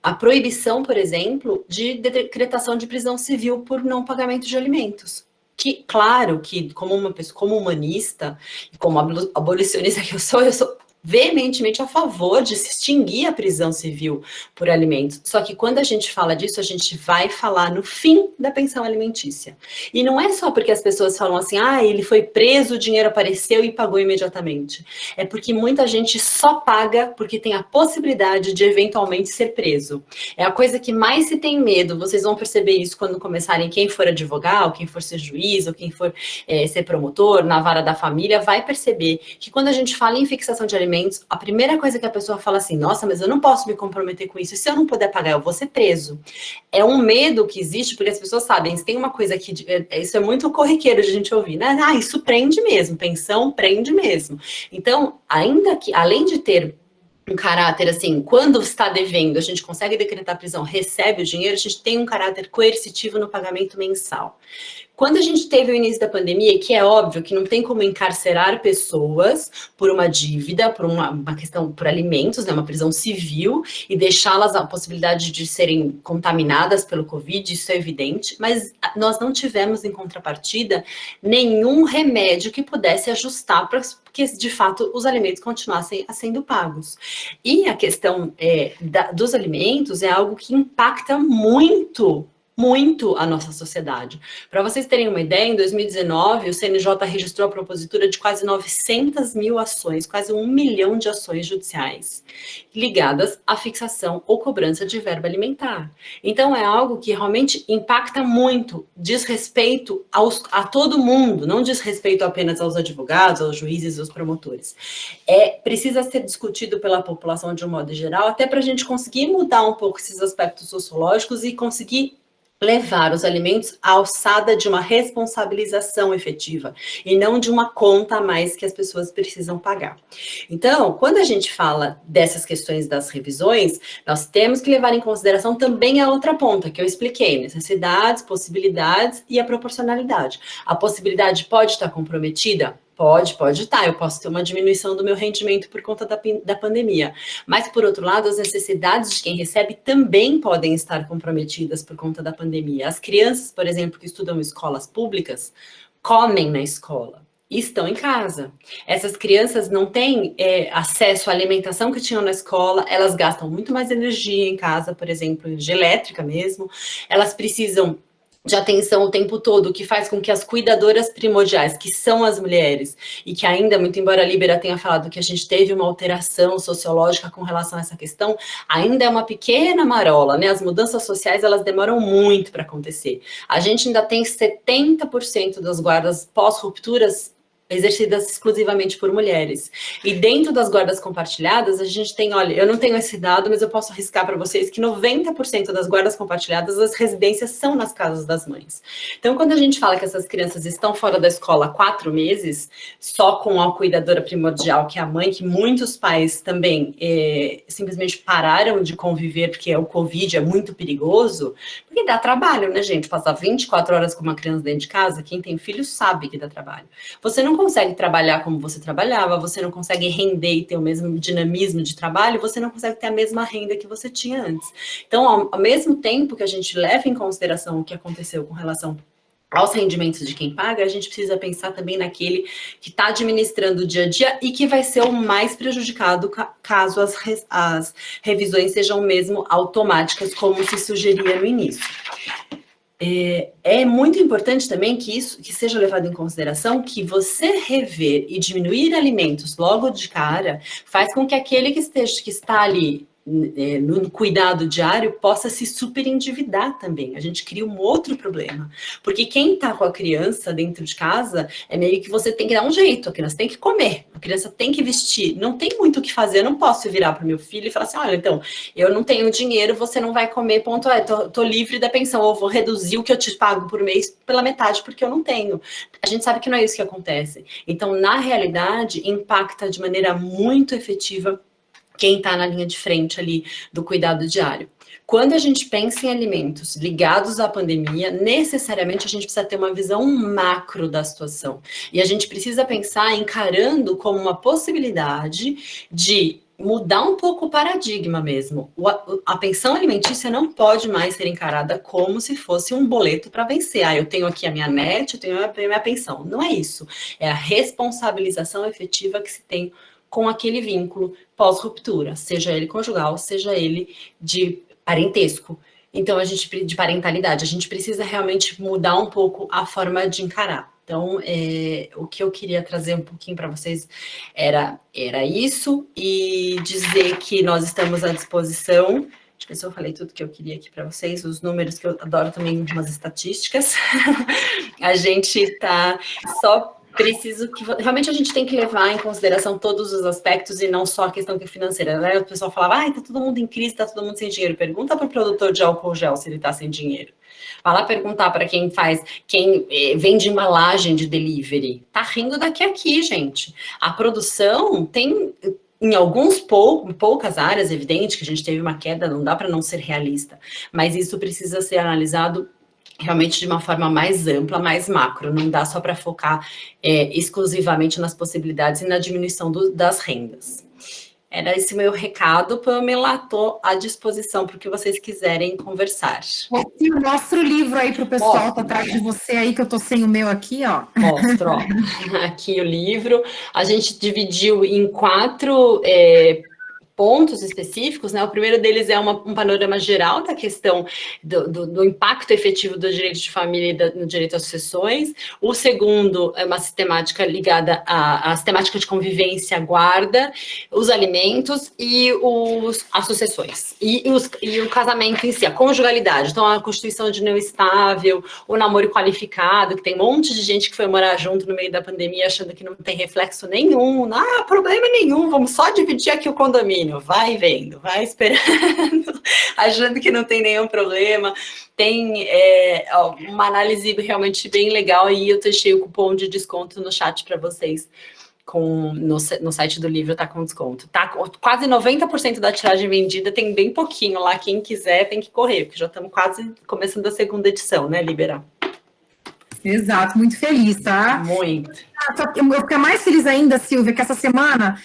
a proibição, por exemplo, de decretação de prisão civil por não pagamento de alimentos. Que, claro, que como uma pessoa, como humanista, como abolicionista que eu sou veementemente a favor de se extinguir a prisão civil por alimentos. Só que quando a gente fala disso, a gente vai falar no fim da pensão alimentícia. E não é só porque as pessoas falam assim, ele foi preso, o dinheiro apareceu e pagou imediatamente. É porque muita gente só paga porque tem a possibilidade de eventualmente ser preso. É a coisa que mais se tem medo. Vocês vão perceber isso quando começarem, quem for advogado, ou quem for ser juiz, ou quem for ser promotor, na vara da família, vai perceber que quando a gente fala em fixação de alimentos, a primeira coisa que a pessoa fala assim, nossa, mas eu não posso me comprometer com isso, e se eu não puder pagar, eu vou ser preso. É um medo que existe, porque as pessoas sabem, tem uma coisa que, isso é muito corriqueiro de a gente ouvir, né? Isso prende mesmo, pensão prende mesmo. Então, ainda que, além de ter um caráter assim, quando está devendo, a gente consegue decretar prisão, recebe o dinheiro, a gente tem um caráter coercitivo no pagamento mensal. Quando a gente teve o início da pandemia, que é óbvio que não tem como encarcerar pessoas por uma dívida, por uma questão, por alimentos, né, uma prisão civil, e deixá-las a possibilidade de serem contaminadas pelo Covid, isso é evidente, mas nós não tivemos, em contrapartida, nenhum remédio que pudesse ajustar para que, de fato, os alimentos continuassem sendo pagos. E a questão dos alimentos é algo que impacta muito muito a nossa sociedade. Para vocês terem uma ideia, em 2019, o CNJ registrou a propositura de quase 900 mil ações, quase 1 milhão de ações judiciais, ligadas à fixação ou cobrança de verba alimentar. Então, é algo que realmente impacta muito, diz respeito a todo mundo, não diz respeito apenas aos advogados, aos juízes e aos promotores. Precisa ser discutido pela população de um modo geral, até para a gente conseguir mudar um pouco esses aspectos sociológicos e conseguir levar os alimentos à alçada de uma responsabilização efetiva e não de uma conta a mais que as pessoas precisam pagar. Então, quando a gente fala dessas questões das revisões, nós temos que levar em consideração também a outra ponta, que eu expliquei, necessidades, possibilidades e a proporcionalidade. A possibilidade pode estar comprometida? Pode estar, eu posso ter uma diminuição do meu rendimento por conta da pandemia. Mas, por outro lado, as necessidades de quem recebe também podem estar comprometidas por conta da pandemia. As crianças, por exemplo, que estudam em escolas públicas, comem na escola e estão em casa. Essas crianças não têm acesso à alimentação que tinham na escola, elas gastam muito mais energia em casa, por exemplo, energia elétrica mesmo, elas precisam de atenção o tempo todo, o que faz com que as cuidadoras primordiais, que são as mulheres, e que ainda, muito embora a Líbera tenha falado que a gente teve uma alteração sociológica com relação a essa questão, ainda é uma pequena marola, né? As mudanças sociais, elas demoram muito para acontecer. A gente ainda tem 70% das guardas pós-rupturas exercidas exclusivamente por mulheres. E dentro das guardas compartilhadas, a gente tem, olha, eu não tenho esse dado, mas eu posso arriscar para vocês que 90% das guardas compartilhadas, as residências são nas casas das mães. Então, quando a gente fala que essas crianças estão fora da escola há 4 meses, só com a cuidadora primordial, que é a mãe, que muitos pais também simplesmente pararam de conviver, porque o Covid é muito perigoso, porque dá trabalho, né, gente? Passar 24 horas com uma criança dentro de casa, quem tem filho sabe que dá trabalho. Você não consegue trabalhar como você trabalhava, você não consegue render e ter o mesmo dinamismo de trabalho, você não consegue ter a mesma renda que você tinha antes. Então, ao mesmo tempo que a gente leva em consideração o que aconteceu com relação aos rendimentos de quem paga, a gente precisa pensar também naquele que está administrando o dia a dia e que vai ser o mais prejudicado caso as revisões sejam mesmo automáticas, como se sugeria no início. É muito importante também que seja levado em consideração que você rever e diminuir alimentos logo de cara faz com que aquele que está ali no cuidado diário possa se superendividar também. A gente cria um outro problema, porque quem está com a criança dentro de casa é meio que você tem que dar um jeito, a criança tem que comer, a criança tem que vestir, não tem muito o que fazer, eu não posso virar para o meu filho e falar assim, olha, então, eu não tenho dinheiro, você não vai comer, ponto, tô livre da pensão, ou vou reduzir o que eu te pago por mês pela metade, porque eu não tenho. A gente sabe que não é isso que acontece. Então, na realidade, impacta de maneira muito efetiva quem está na linha de frente ali do cuidado diário. Quando a gente pensa em alimentos ligados à pandemia, necessariamente a gente precisa ter uma visão macro da situação. E a gente precisa pensar encarando como uma possibilidade de mudar um pouco o paradigma mesmo. A pensão alimentícia não pode mais ser encarada como se fosse um boleto para vencer. Eu tenho aqui a minha NET, eu tenho a minha pensão. Não é isso. É a responsabilização efetiva que se tem com aquele vínculo pós-ruptura, seja ele conjugal, seja ele de parentesco. Então, de parentalidade, a gente precisa realmente mudar um pouco a forma de encarar. Então, o que eu queria trazer um pouquinho para vocês era isso, e dizer que nós estamos à disposição. Acho que eu falei tudo que eu queria aqui para vocês, os números, que eu adoro também umas estatísticas. A gente está só... realmente a gente tem que levar em consideração todos os aspectos e não só a questão financeira, né? O pessoal falava, tá todo mundo em crise, tá todo mundo sem dinheiro. Pergunta para o produtor de álcool gel se ele tá sem dinheiro. Vai lá perguntar para quem vende embalagem de delivery. Tá rindo daqui a aqui, gente. A produção tem... Em poucas áreas, evidente que a gente teve uma queda, não dá para não ser realista, mas isso precisa ser analisado realmente de uma forma mais ampla, mais macro, não dá só para focar exclusivamente nas possibilidades e na diminuição das rendas. Era esse meu recado, Pamela, estou à disposição para o que vocês quiserem conversar. Mostra o livro aí para o pessoal, tá atrás de você aí, que eu estou sem o meu aqui, ó. Mostro, ó. Aqui o livro. A gente dividiu em 4 pontos específicos, né? O primeiro deles é um panorama geral da questão do impacto efetivo do direito de família e no direito às sucessões. O segundo é uma sistemática ligada à sistemática de convivência, guarda, os alimentos e as sucessões. E o casamento em si, a conjugalidade. Então, a constituição de união estável, o namoro qualificado, que tem um monte de gente que foi morar junto no meio da pandemia achando que não tem reflexo nenhum, problema nenhum, vamos só dividir aqui o condomínio. Vai vendo, vai esperando, achando que não tem nenhum problema. Tem uma análise realmente bem legal e eu deixei o cupom de desconto no chat para vocês. No site do livro tá com desconto. Tá quase 90% da tiragem vendida, tem bem pouquinho lá. Quem quiser tem que correr, porque já estamos quase começando a segunda edição, né, Libera? Exato, muito feliz, tá? Muito. Eu fico mais feliz ainda, Silvia, que essa semana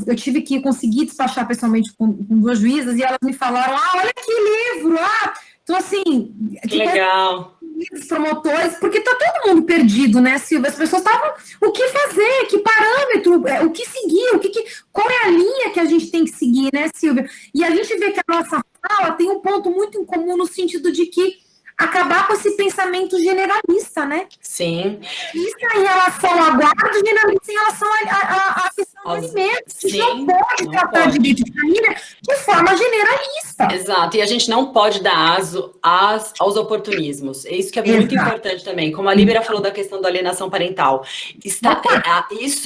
eu tive que conseguir despachar pessoalmente com 2 juízas e elas me falaram, olha que livro, então assim... Que legal. Os promotores, porque tá todo mundo perdido, né, Silvia? As pessoas estavam, o que fazer, que parâmetro, o que seguir, qual é a linha que a gente tem que seguir, né, Silvia? E a gente vê que a nossa fala tem um ponto muito em comum no sentido de que acabar com esse pensamento generalista, né? Sim. Isso em relação à guarda, generalista em relação à questão do alimento. A gente não pode tratar de direito de família de forma generalista. Exato, e a gente não pode dar aso aos oportunismos. É isso que é muito importante também. Como a Líbera falou da questão da alienação parental.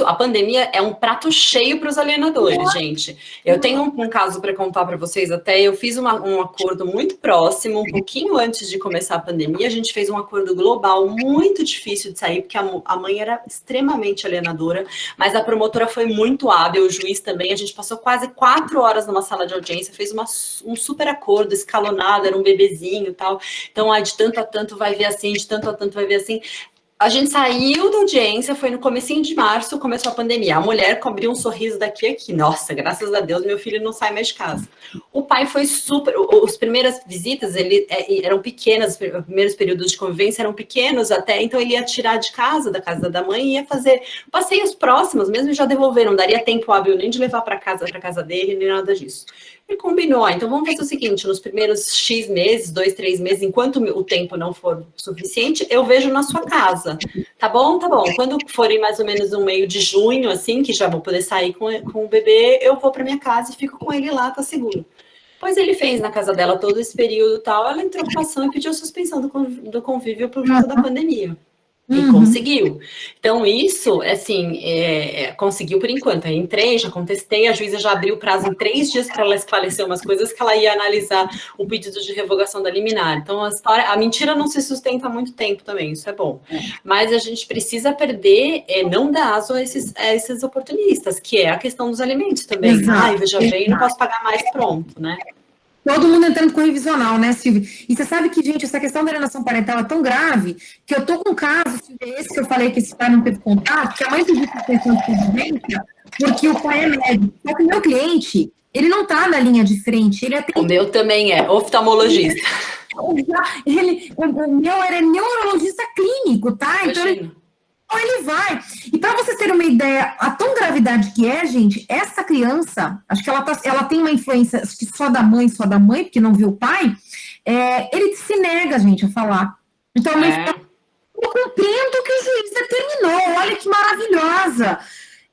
A pandemia é um prato cheio para os alienadores, gente. Eu tenho um caso para contar para vocês até. Eu fiz um acordo muito próximo, um pouquinho antes de começar a pandemia, a gente fez um acordo global muito difícil de sair, porque a mãe era extremamente alienadora, mas a promotora foi muito hábil, o juiz também, a gente passou quase 4 horas numa sala de audiência, fez um super acordo escalonado, era um bebezinho e tal, então de tanto a tanto vai ver assim, de tanto a tanto vai ver assim. A gente saiu da audiência, foi no comecinho de março, começou a pandemia. A mulher cobriu um sorriso daqui e aqui. Nossa, graças a Deus, meu filho não sai mais de casa. O pai foi super... As primeiras visitas eram pequenas, os primeiros períodos de convivência eram pequenos até, então ele ia tirar de casa, da casa da mãe, e ia fazer passeios próximos, mesmo já devolveram. Não daria tempo hábil nem de levar para casa dele, nem nada disso. E combinou, então vamos fazer o seguinte, nos primeiros X meses, 2, 3 meses, enquanto o tempo não for suficiente, eu vejo na sua casa. Tá bom, tá bom. Quando forem mais ou menos no meio de junho, assim, que já vou poder sair com o bebê, eu vou para minha casa e fico com ele lá, tá seguro. Pois ele fez na casa dela todo esse período e tal, ela entrou com ação e pediu suspensão do convívio por conta da pandemia. E conseguiu. Então, isso, assim, conseguiu por enquanto. Eu entrei, já contestei, a juíza já abriu o prazo em 3 dias para ela esclarecer umas coisas que ela ia analisar o pedido de revogação da liminar. Então, a mentira não se sustenta há muito tempo também, isso é bom. Mas a gente precisa não dar aso a esses oportunistas, que é a questão dos alimentos também. Veja bem, não posso pagar mais, pronto, né? Todo mundo entrando com revisional, né, Silvia? E você sabe que, gente, essa questão da alienação parental é tão grave que eu tô com um caso, Silvia, esse que eu falei que esse pai não teve contato, que a mãe pediu suspensão de convivência porque o pai é médico. Só que o meu cliente, ele não tá na linha de frente, ele O meu também é oftalmologista. O meu era neurologista clínico, tá? Então ele vai. E para vocês terem uma ideia, a tão gravidade que é, gente, essa criança, acho que ela tem uma influência, acho que só da mãe, porque não viu o pai, ele se nega, gente, a falar. Então, eu compreendo o que o juiz determinou, olha que maravilhosa.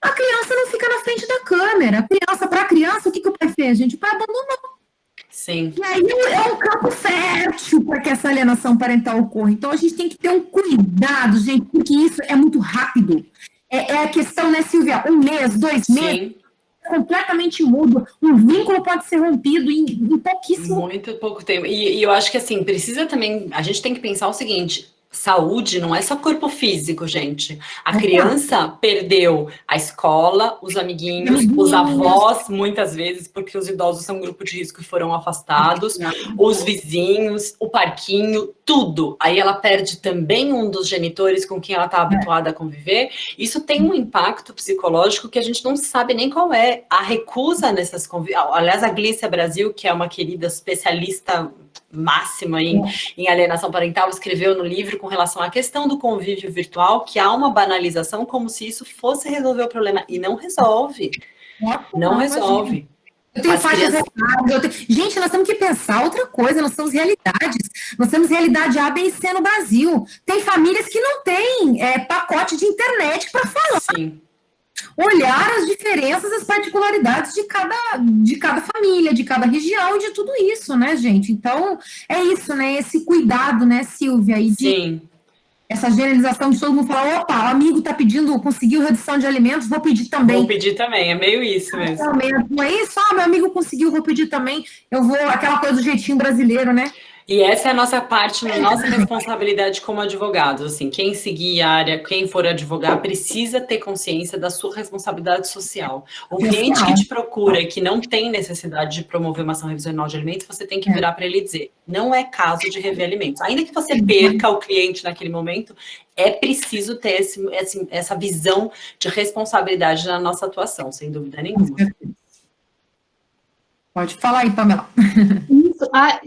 A criança não fica na frente da câmera. Para a criança, o que o pai fez, gente? O pai abandonou. Sim. E aí é um campo fértil para que essa alienação parental ocorra. Então, a gente tem que ter um cuidado, gente, porque isso é muito rápido. É a questão, né, Silvia? 1 mês, 2 meses, completamente mudo. Um vínculo pode ser rompido em pouquíssimo... Muito pouco tempo. E eu acho que, assim, precisa também... A gente tem que pensar o seguinte... Saúde não é só corpo físico, gente. A criança perdeu a escola, os amiguinhos, os avós, muitas vezes, porque os idosos são um grupo de risco e foram afastados, os vizinhos, o parquinho, tudo. Aí ela perde também um dos genitores com quem ela está habituada a conviver. Isso tem um impacto psicológico que a gente não sabe nem qual é. A recusa nessas convivências. Aliás, a Glícia Brasil, que é uma querida especialista máxima em alienação parental, escreveu no livro com relação à questão do convívio virtual, que há uma banalização como se isso fosse resolver o problema, e não resolve. Não resolve. Eu tenho faixas etárias. Gente, nós temos que pensar outra coisa, nós temos realidades. Nós temos realidade A, B e C no Brasil. Tem famílias que não têm pacote de internet para falar. Sim. Olhar as diferenças, as particularidades de cada família, de cada região e de tudo isso, né, gente? Então, é isso, né? Esse cuidado, né, Silvia? E Sim. Essa generalização de todo mundo falar, opa, o amigo está pedindo, conseguiu redução de alimentos, vou pedir também. Vou pedir também, é meio isso mesmo. Não é isso? Meu amigo conseguiu, vou pedir também. Eu vou, aquela coisa do jeitinho brasileiro, né? E essa é a nossa parte, a nossa responsabilidade como advogados, assim, quem seguir a área, quem for advogar, precisa ter consciência da sua responsabilidade social. O cliente que te procura, que não tem necessidade de promover uma ação revisional de alimentos, você tem que virar para ele e dizer, não é caso de rever alimentos. Ainda que você perca o cliente naquele momento, é preciso ter essa visão de responsabilidade na nossa atuação, sem dúvida nenhuma. Pode falar aí, Pamela.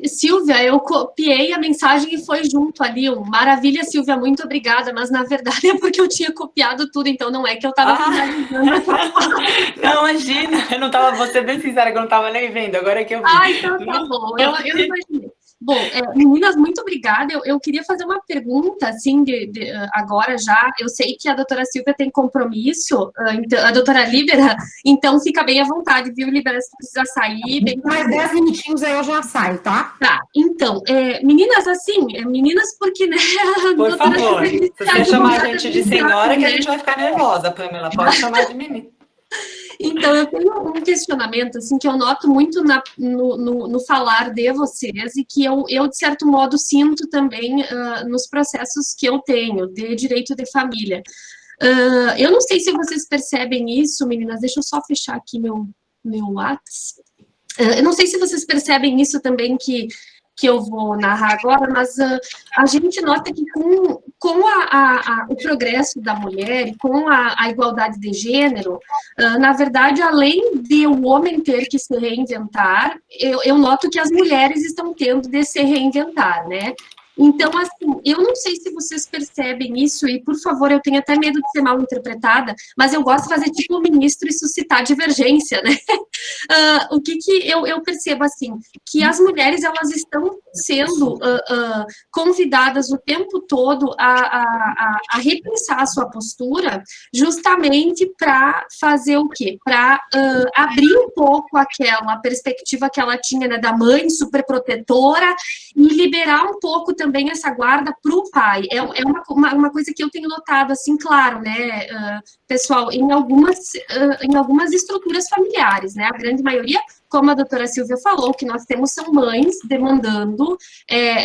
Silvia, eu copiei a mensagem e foi junto ali. Maravilha, Silvia, muito obrigada. Mas, na verdade, é porque eu tinha copiado tudo, então não é que eu estava finalizando. Não, imagina. Eu não estava, vou ser bem sincera, que eu não estava nem vendo. Agora é que eu vi. Então tá bom. Eu imaginei. Bom, meninas, muito obrigada. Eu queria fazer uma pergunta, assim, agora já. Eu sei que a doutora Silvia tem compromisso, a doutora Líbera, então fica bem à vontade, viu, Líbera, se precisar sair. Mais 10 minutinhos aí eu já saio, tá? Tá, então, meninas, assim, meninas porque, né? Por favor, se você chamar a gente de senhora, que a gente vai ficar nervosa, Pamela, pode chamar de menina. Então, eu tenho um questionamento, assim, que eu noto muito no falar de vocês e que eu, de certo modo, sinto também nos processos que eu tenho de direito de família. Eu não sei se vocês percebem isso, meninas, deixa eu só fechar aqui meu WhatsApp. Eu não sei se vocês percebem isso também que eu vou narrar agora, mas a gente nota que com o progresso da mulher e com a igualdade de gênero, na verdade, além de o homem ter que se reinventar, eu noto que as mulheres estão tendo de se reinventar, né? Então, assim, eu não sei se vocês percebem isso, e, por favor, eu tenho até medo de ser mal interpretada, mas eu gosto de fazer tipo o ministro e suscitar divergência, né? O que eu percebo, assim, que as mulheres, elas estão sendo convidadas o tempo todo a repensar a sua postura, justamente para fazer o quê? Para abrir um pouco aquela perspectiva que ela tinha, né, da mãe superprotetora e liberar um pouco também essa guarda para o pai. É uma coisa que eu tenho notado, assim, claro, né, pessoal, em algumas estruturas familiares, né, a grande maioria, como a doutora Silvia falou, o que nós temos são mães demandando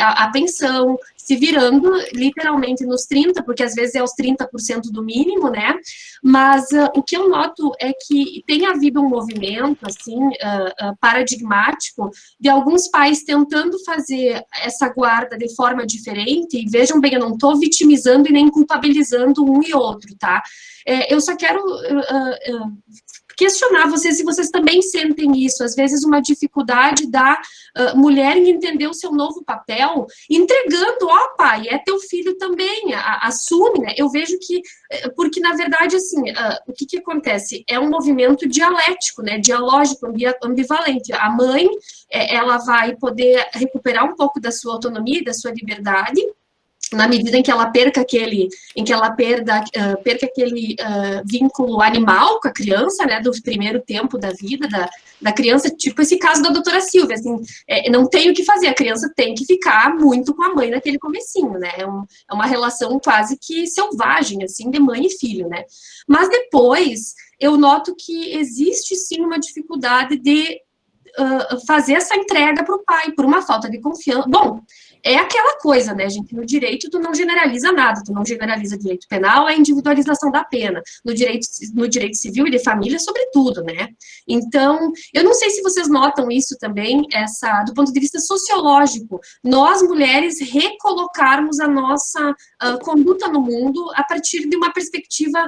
a pensão, se virando literalmente nos 30%, porque às vezes é os 30% do mínimo, né? Mas o que eu noto é que tem havido um movimento, assim, paradigmático, de alguns pais tentando fazer essa guarda de forma diferente, e vejam bem, eu não estou vitimizando e nem culpabilizando um e outro, tá? Eu só quero questionar vocês se vocês também sentem isso, às vezes uma dificuldade da mulher em entender o seu novo papel, entregando, pai, é teu filho também, assume, né? Eu vejo que, porque na verdade, assim, o que acontece? É um movimento dialético, né? Dialógico, ambivalente. A mãe, ela vai poder recuperar um pouco da sua autonomia e da sua liberdade, na medida em que ela perca aquele vínculo animal com a criança, né, do primeiro tempo da vida da criança, tipo esse caso da doutora Silvia, assim, não tem o que fazer, a criança tem que ficar muito com a mãe naquele comecinho, né, é uma relação quase que selvagem, assim, de mãe e filho, né, mas depois eu noto que existe sim uma dificuldade de fazer essa entrega para o pai, por uma falta de confiança. Bom, é aquela coisa, né, gente? No direito, tu não generaliza nada, tu não generaliza direito penal, é a individualização da pena. No direito civil e de família, sobretudo, né? Então, eu não sei se vocês notam isso também, do ponto de vista sociológico, nós, mulheres, recolocarmos a nossa conduta no mundo a partir de uma perspectiva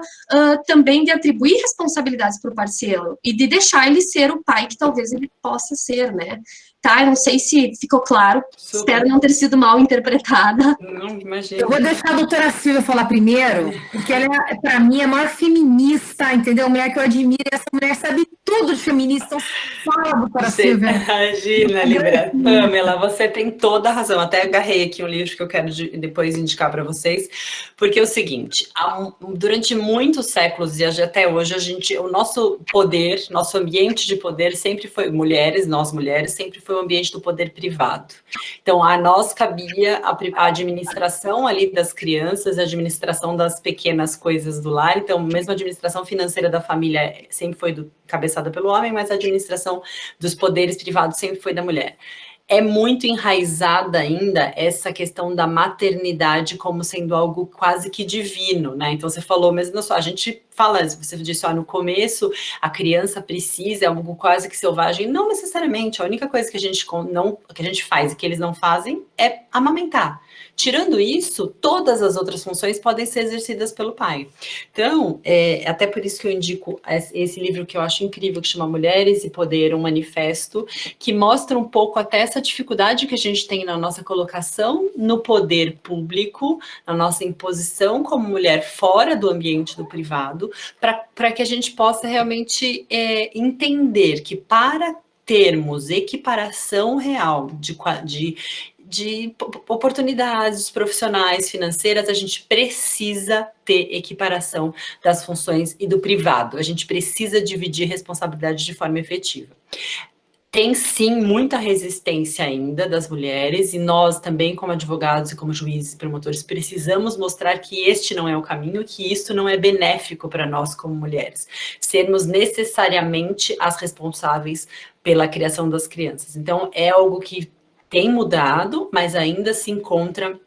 também de atribuir responsabilidades para o parceiro e de deixar ele ser o pai que talvez ele possa ser, né? Tá, eu não sei se ficou claro, espero não ter sido mal interpretada. Não, imagina. Eu vou deixar a doutora Silvia falar primeiro, porque ela, para mim, é a maior feminista, entendeu? A mulher que eu admiro, essa mulher sabe tudo de feminista. Então, fala, doutora Silvia. Imagina, Libra. Pamela, você tem toda a razão. Até agarrei aqui um livro que eu quero depois indicar para vocês, porque é o seguinte, durante muitos séculos e até hoje, o nosso poder, nosso ambiente de poder sempre foi, nós mulheres, sempre foi o ambiente do poder privado. Então, a nós cabia a administração ali das crianças, a administração das pequenas coisas do lar, então, mesmo a administração financeira da família sempre foi cabeçada pelo homem, mas a administração dos poderes privados sempre foi da mulher. É muito enraizada ainda essa questão da maternidade como sendo algo quase que divino, né? Então, você falou, mas não só, a gente fala, você disse, no começo, a criança precisa, é algo quase que selvagem. Não necessariamente, a única coisa que a gente faz e que eles não fazem é amamentar. Tirando isso, todas as outras funções podem ser exercidas pelo pai. Então, até por isso que eu indico esse livro que eu acho incrível, que chama Mulheres e Poder, um manifesto, que mostra um pouco até essa dificuldade que a gente tem na nossa colocação no poder público, na nossa imposição como mulher fora do ambiente do privado, para que a gente possa realmente entender que para termos equiparação real de oportunidades profissionais, financeiras, a gente precisa ter equiparação das funções e do privado. A gente precisa dividir responsabilidades de forma efetiva. Tem, sim, muita resistência ainda das mulheres, e nós também, como advogados e como juízes e promotores, precisamos mostrar que este não é o caminho, que isso não é benéfico para nós como mulheres. Sermos necessariamente as responsáveis pela criação das crianças. Então, é algo que tem mudado, mas ainda se encontra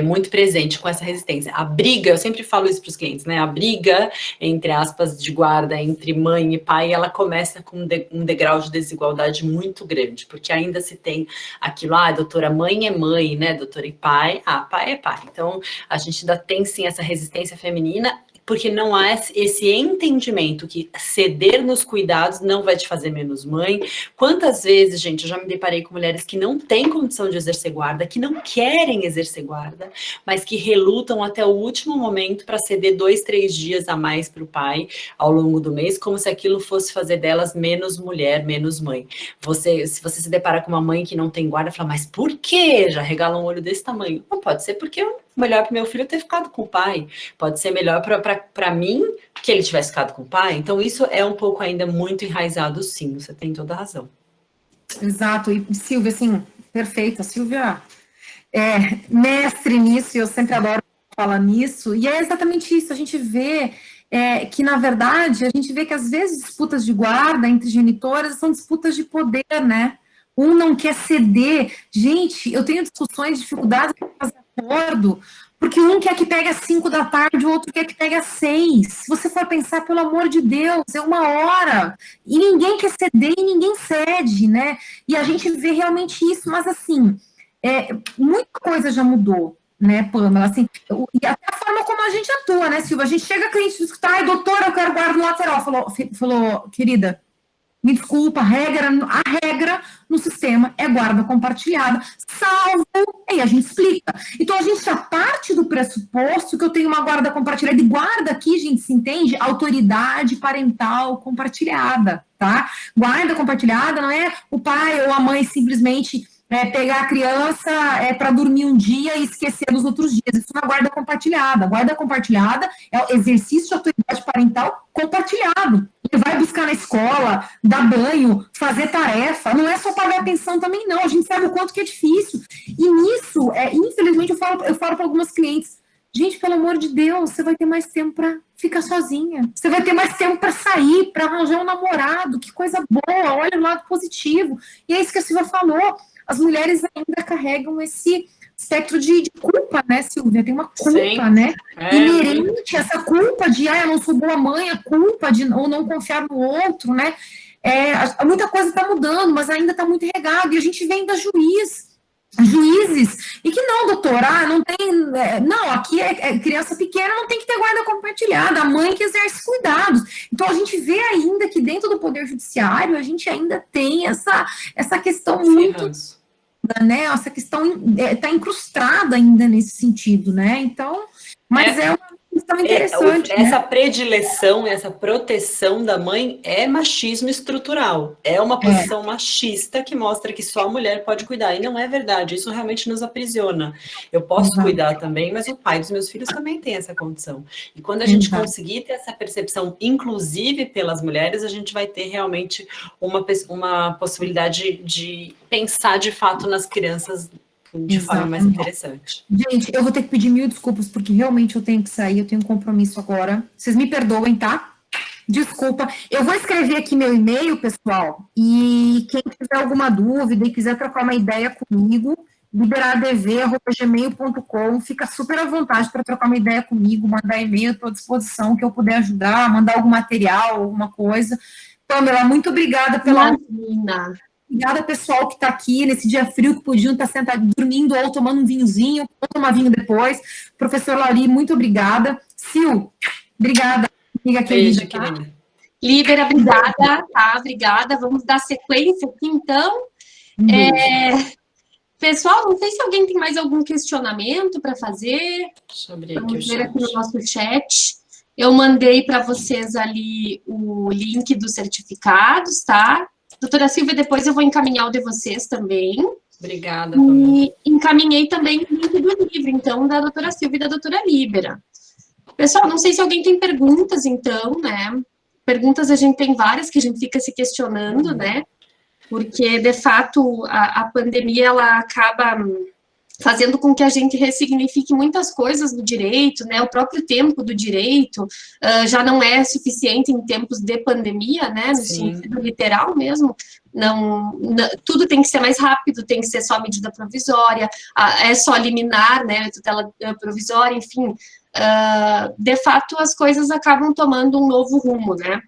muito presente com essa resistência. A briga, eu sempre falo isso para os clientes, né? A briga, entre aspas, de guarda entre mãe e pai, ela começa com um degrau de desigualdade muito grande, porque ainda se tem aquilo, doutora, mãe é mãe, né? Doutora, e pai, pai é pai. Então, a gente ainda tem, sim, essa resistência feminina, porque não há esse entendimento que ceder nos cuidados não vai te fazer menos mãe. Quantas vezes, gente, eu já me deparei com mulheres que não têm condição de exercer guarda, que não querem exercer guarda, mas que relutam até o último momento para ceder 2, 3 dias a mais para o pai ao longo do mês, como se aquilo fosse fazer delas menos mulher, menos mãe. Se você se depara com uma mãe que não tem guarda, fala, mas por quê? Já regala um olho desse tamanho. Não pode ser porque melhor para meu filho ter ficado com o pai, pode ser melhor para mim que ele tivesse ficado com o pai. Então, isso é um pouco ainda muito enraizado, sim, você tem toda a razão. Exato, e Silvia, assim, perfeita, Silvia é mestre nisso, e eu sempre adoro falar nisso, e é exatamente isso, a gente vê que, na verdade, a gente vê que às vezes disputas de guarda entre genitoras são disputas de poder, né? Um não quer ceder. Gente, eu tenho discussões, dificuldades de fazer acordo, porque um quer que pegue às 5 da tarde, o outro quer que pegue às 6. Se você for pensar, pelo amor de Deus, é 1 hora, e ninguém quer ceder e ninguém cede, né? E a gente vê realmente isso, mas assim, muita coisa já mudou, né, Pamela? Assim, e até a forma como a gente atua, né, Silvia? A gente chega, cliente diz, doutora, eu quero guarda no lateral. Falou, querida, me desculpa, a regra no sistema é guarda compartilhada, salvo, e a gente explica. Então, a gente já parte do pressuposto que eu tenho uma guarda compartilhada, e guarda aqui, gente, se entende? Autoridade parental compartilhada, tá? Guarda compartilhada não é o pai ou a mãe simplesmente pegar a criança para dormir um dia e esquecer dos outros dias. Isso é uma guarda compartilhada. A guarda compartilhada é o exercício de autoridade parental compartilhado. Ele vai buscar na escola, dar banho, fazer tarefa. Não é só pagar a pensão também, não. A gente sabe o quanto que é difícil. E nisso, infelizmente, eu falo para algumas clientes, gente, pelo amor de Deus, você vai ter mais tempo para ficar sozinha. Você vai ter mais tempo para sair, para arranjar um namorado. Que coisa boa, olha o lado positivo. E é isso que a Silvia falou. As mulheres ainda carregam esse espectro de culpa, né, Silvia? Tem uma culpa, sim, né? Inerente, essa culpa de, eu não sou boa mãe, a culpa de ou não confiar no outro, né? Muita coisa está mudando, mas ainda está muito regado. E a gente vem da juízes, e que não, doutora, não tem, não, aqui é criança pequena, não tem que ter guarda compartilhada, a mãe que exerce cuidados. Então, a gente vê ainda que dentro do Poder Judiciário, a gente ainda tem essa questão muito, né, essa questão está incrustada ainda nesse sentido, né, então, mas é uma questão interessante, né? Essa predileção, essa proteção da mãe é machismo estrutural. É uma posição machista que mostra que só a mulher pode cuidar. E não é verdade, isso realmente nos aprisiona. Eu posso cuidar também, mas o pai dos meus filhos também tem essa condição. E quando a gente conseguir ter essa percepção, inclusive pelas mulheres, a gente vai ter realmente uma possibilidade de pensar de fato nas crianças de forma mais interessante. Gente, eu vou ter que pedir 1000 desculpas, porque realmente eu tenho que sair, eu tenho um compromisso agora. Vocês me perdoem, tá? Desculpa. Eu vou escrever aqui meu e-mail, pessoal, e quem tiver alguma dúvida e quiser trocar uma ideia comigo, liberadv@gmail.com, fica super à vontade para trocar uma ideia comigo, mandar e-mail, estou à disposição, que eu puder ajudar, mandar algum material, alguma coisa. Pamela, muito obrigada pela... Obrigada, pessoal, que está aqui nesse dia frio, que podiam estar sentados, dormindo ou tomando um vinhozinho, ou tomar vinho depois. Professor Lauri, muito obrigada. Sil, obrigada. Amiga querida, Beijo, querida. Líbera, obrigada, tá? Obrigada. Vamos dar sequência aqui, então. Pessoal, não sei se alguém tem mais algum questionamento para fazer. Deixa eu abrir Vamos ver aqui no nosso chat. Eu mandei para vocês ali o link dos certificados, tá? Doutora Silvia, depois eu vou encaminhar o de vocês também. Obrigada, Pamela. E encaminhei também o link do livro, então, da doutora Silvia e da doutora Líbera. Pessoal, não sei se alguém tem perguntas, então, né? Perguntas a gente tem várias que a gente fica se questionando, né? Porque, de fato, a pandemia, ela acaba fazendo com que a gente ressignifique muitas coisas do direito, né? O próprio tempo do direito já não é suficiente em tempos de pandemia, né? No sentido literal mesmo. Não, tudo tem que ser mais rápido, tem que ser só medida provisória, é só liminar, né? Tutela provisória, enfim. De fato, as coisas acabam tomando um novo rumo, né?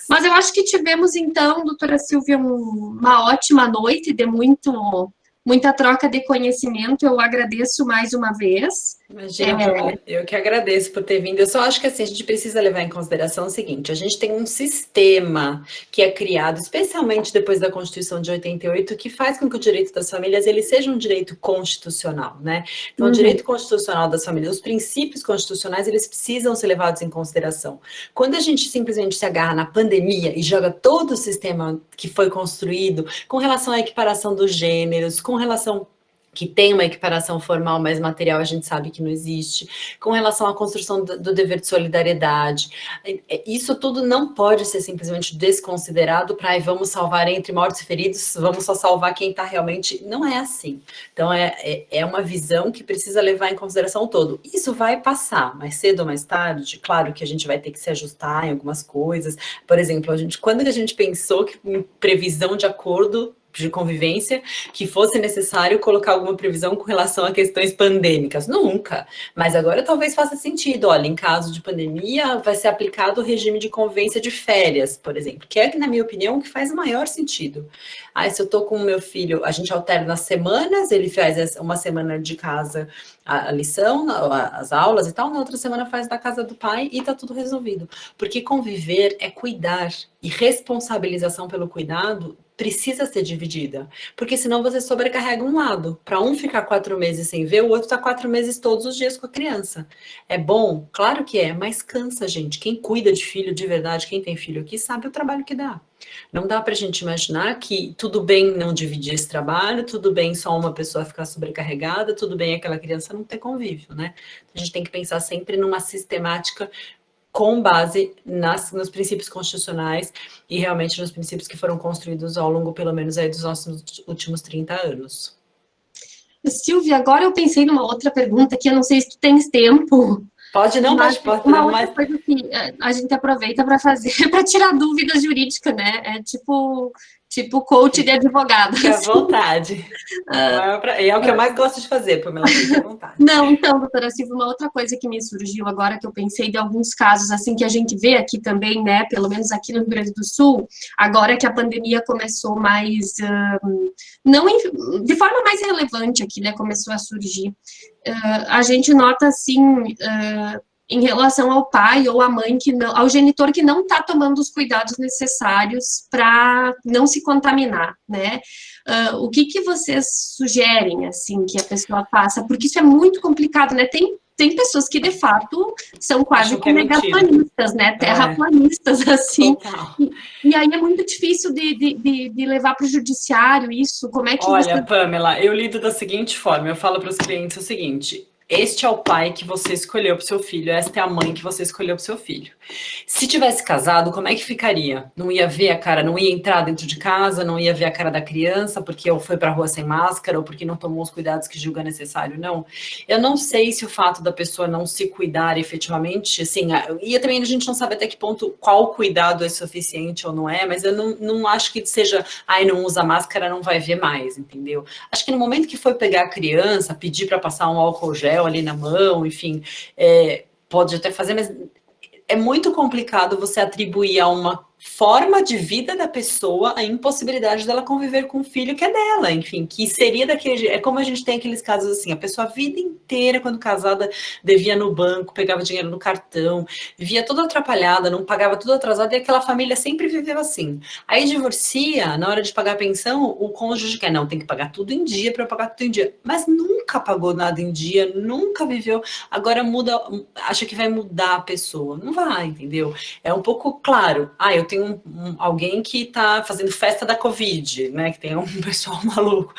Mas eu acho que tivemos, então, doutora Silvia, uma ótima noite de muita troca de conhecimento. Eu agradeço mais uma vez. Imagina, eu que agradeço por ter vindo. Eu só acho que assim, a gente precisa levar em consideração o seguinte: a gente tem um sistema que é criado, especialmente depois da Constituição de 88, que faz com que o direito das famílias ele seja um direito constitucional, né? Então, o direito constitucional das famílias, os princípios constitucionais, eles precisam ser levados em consideração. Quando a gente simplesmente se agarra na pandemia e joga todo o sistema que foi construído com relação à equiparação dos gêneros, com relação que tem uma equiparação formal, mas material a gente sabe que não existe, com relação à construção do dever de solidariedade. Isso tudo não pode ser simplesmente desconsiderado para vamos salvar entre mortos e feridos, vamos só salvar quem está realmente... Não é assim. Então, é uma visão que precisa levar em consideração o todo. Isso vai passar, mais cedo ou mais tarde, claro que a gente vai ter que se ajustar em algumas coisas. Por exemplo, quando a gente pensou que em previsão de acordo de convivência, que fosse necessário colocar alguma previsão com relação a questões pandêmicas. Nunca. Mas agora talvez faça sentido. Olha, em caso de pandemia, vai ser aplicado o regime de convivência de férias, por exemplo, que é, na minha opinião, que faz o maior sentido. Se eu tô com o meu filho, a gente alterna as semanas, ele faz uma semana de casa a lição, as aulas e tal, na outra semana faz da casa do pai e tá tudo resolvido. Porque conviver é cuidar, e responsabilização pelo cuidado precisa ser dividida, porque senão você sobrecarrega um lado. Para um ficar 4 meses sem ver, o outro está 4 meses todos os dias com a criança. É bom? Claro que é, mas cansa, gente. Quem cuida de filho de verdade, quem tem filho aqui, sabe o trabalho que dá. Não dá para a gente imaginar que tudo bem não dividir esse trabalho, tudo bem só uma pessoa ficar sobrecarregada, tudo bem aquela criança não ter convívio, né? A gente tem que pensar sempre numa sistemática com base nos princípios constitucionais e realmente nos princípios que foram construídos ao longo, pelo menos, aí dos nossos últimos 30 anos. Silvia, agora eu pensei numa outra pergunta que eu não sei se tu tens tempo. Pode não, pode. Uma outra coisa que a gente aproveita para fazer, para tirar dúvidas jurídicas, né? É tipo coach de advogado. Fique à vontade. É o que eu mais gosto de fazer, Pamela, fique à vontade. Não, então, doutora Silvia, uma outra coisa que me surgiu agora, que eu pensei de alguns casos, assim, que a gente vê aqui também, né, pelo menos aqui no Rio Grande do Sul, agora que a pandemia começou mais, de forma mais relevante aqui, né, começou a surgir, a gente nota, assim, em relação ao pai ou à mãe, ao genitor que não está tomando os cuidados necessários para não se contaminar, né? O que vocês sugerem, assim, que a pessoa faça? Porque isso é muito complicado, né? Tem tem pessoas que, de fato, são quase Acham que é mentira. negacionistas, né? Terraplanistas, assim. Total. E aí é muito difícil de levar para o judiciário isso. Como é que Olha, você... Pamela, eu lido da seguinte forma, eu falo para os clientes o seguinte: este é o pai que você escolheu para o seu filho, esta é a mãe que você escolheu para o seu filho. Se tivesse casado, como é que ficaria? Não ia ver a cara, não ia entrar dentro de casa, não ia ver a cara da criança porque ou foi para a rua sem máscara ou porque não tomou os cuidados que julga necessário, não. Eu não sei se o fato da pessoa não se cuidar efetivamente, assim, e também a gente não sabe até que ponto qual cuidado é suficiente ou não é, mas eu não acho que seja, ai, não usa máscara, não vai ver mais, entendeu? Acho que no momento que foi pegar a criança, pedir para passar um álcool gel ali na mão, enfim, pode até fazer, mas é muito complicado você atribuir a uma forma de vida da pessoa a impossibilidade dela conviver com o filho que é dela, enfim, que seria daquele... É como a gente tem aqueles casos assim, a pessoa a vida inteira, quando casada, devia no banco, pegava dinheiro no cartão, vivia toda atrapalhada, não pagava tudo atrasado, e aquela família sempre viveu assim. Aí divorcia, na hora de pagar a pensão, o cônjuge quer, não, tem que pagar tudo em dia para eu pagar tudo em dia, mas nunca pagou nada em dia, nunca viveu, agora muda, acha que vai mudar a pessoa, não vai, entendeu? É um pouco claro, eu tenho alguém que está fazendo festa da Covid, né? Que tem um pessoal maluco.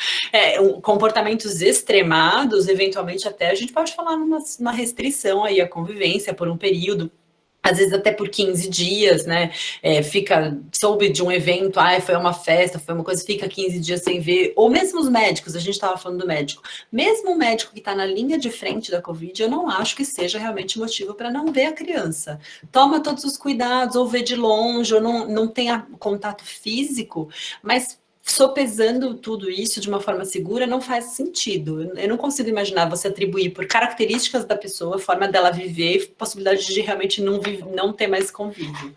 Comportamentos extremados, eventualmente até a gente pode falar numa restrição aí à convivência por um período. Às vezes até por 15 dias, né? Soube de um evento, foi uma festa, foi uma coisa, fica 15 dias sem ver. Ou mesmo os médicos, a gente estava falando do médico. Mesmo o médico que está na linha de frente da Covid, eu não acho que seja realmente motivo para não ver a criança. Toma todos os cuidados, ou vê de longe, ou não tenha contato físico, mas sopesando tudo isso de uma forma segura não faz sentido. Eu não consigo imaginar você atribuir por características da pessoa, forma dela viver, possibilidade de realmente não ter mais convívio.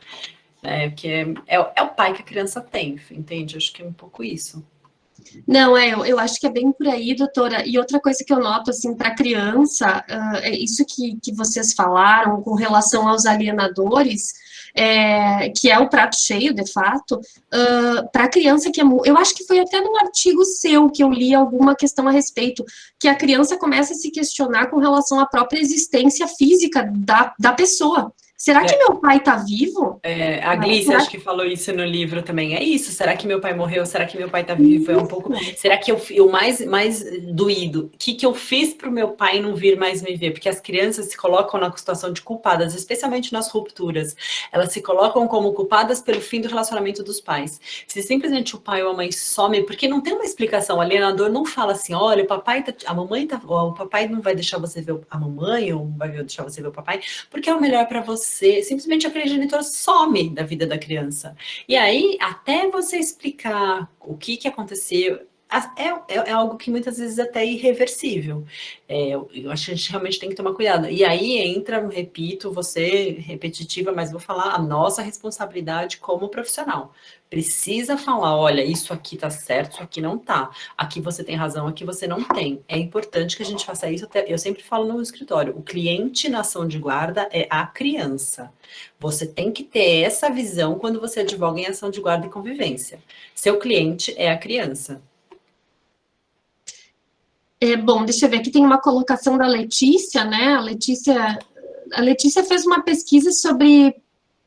Porque é o pai que a criança tem, entende? Acho que é um pouco isso. Não, eu acho que é bem por aí, doutora. E outra coisa que eu noto, assim, para criança, é isso que vocês falaram com relação aos alienadores, que é o prato cheio, de fato, para a criança que eu acho que foi até num artigo seu que eu li alguma questão a respeito, que a criança começa a se questionar com relação à própria existência física da pessoa. Será que meu pai está vivo? A Glícia, acho que falou isso no livro também. É isso, será que meu pai morreu? Será que meu pai está vivo? É um pouco... Será que eu mais doído? O que eu fiz para o meu pai não vir mais me ver? Porque as crianças se colocam na situação de culpadas, especialmente nas rupturas. Elas se colocam como culpadas pelo fim do relacionamento dos pais. Se simplesmente o pai ou a mãe some, porque não tem uma explicação, o alienador não fala assim, olha, o papai não vai deixar você ver a mamãe, ou não vai deixar você ver o papai, porque é o melhor para você. Simplesmente aquele genitor some da vida da criança. E aí, até você explicar o que aconteceu, é algo que muitas vezes até é irreversível. Eu acho que a gente realmente tem que tomar cuidado. E aí entra, repito, você repetitiva, mas vou falar a nossa responsabilidade como profissional. Precisa falar, olha, isso aqui tá certo, isso aqui não tá. Aqui você tem razão, aqui você não tem. É importante que a gente faça isso. Eu sempre falo no escritório, o cliente na ação de guarda é a criança. Você tem que ter essa visão quando você advoga em ação de guarda e convivência. Seu cliente é a criança. Bom, deixa eu ver, aqui tem uma colocação da Letícia, né? A Letícia fez uma pesquisa sobre,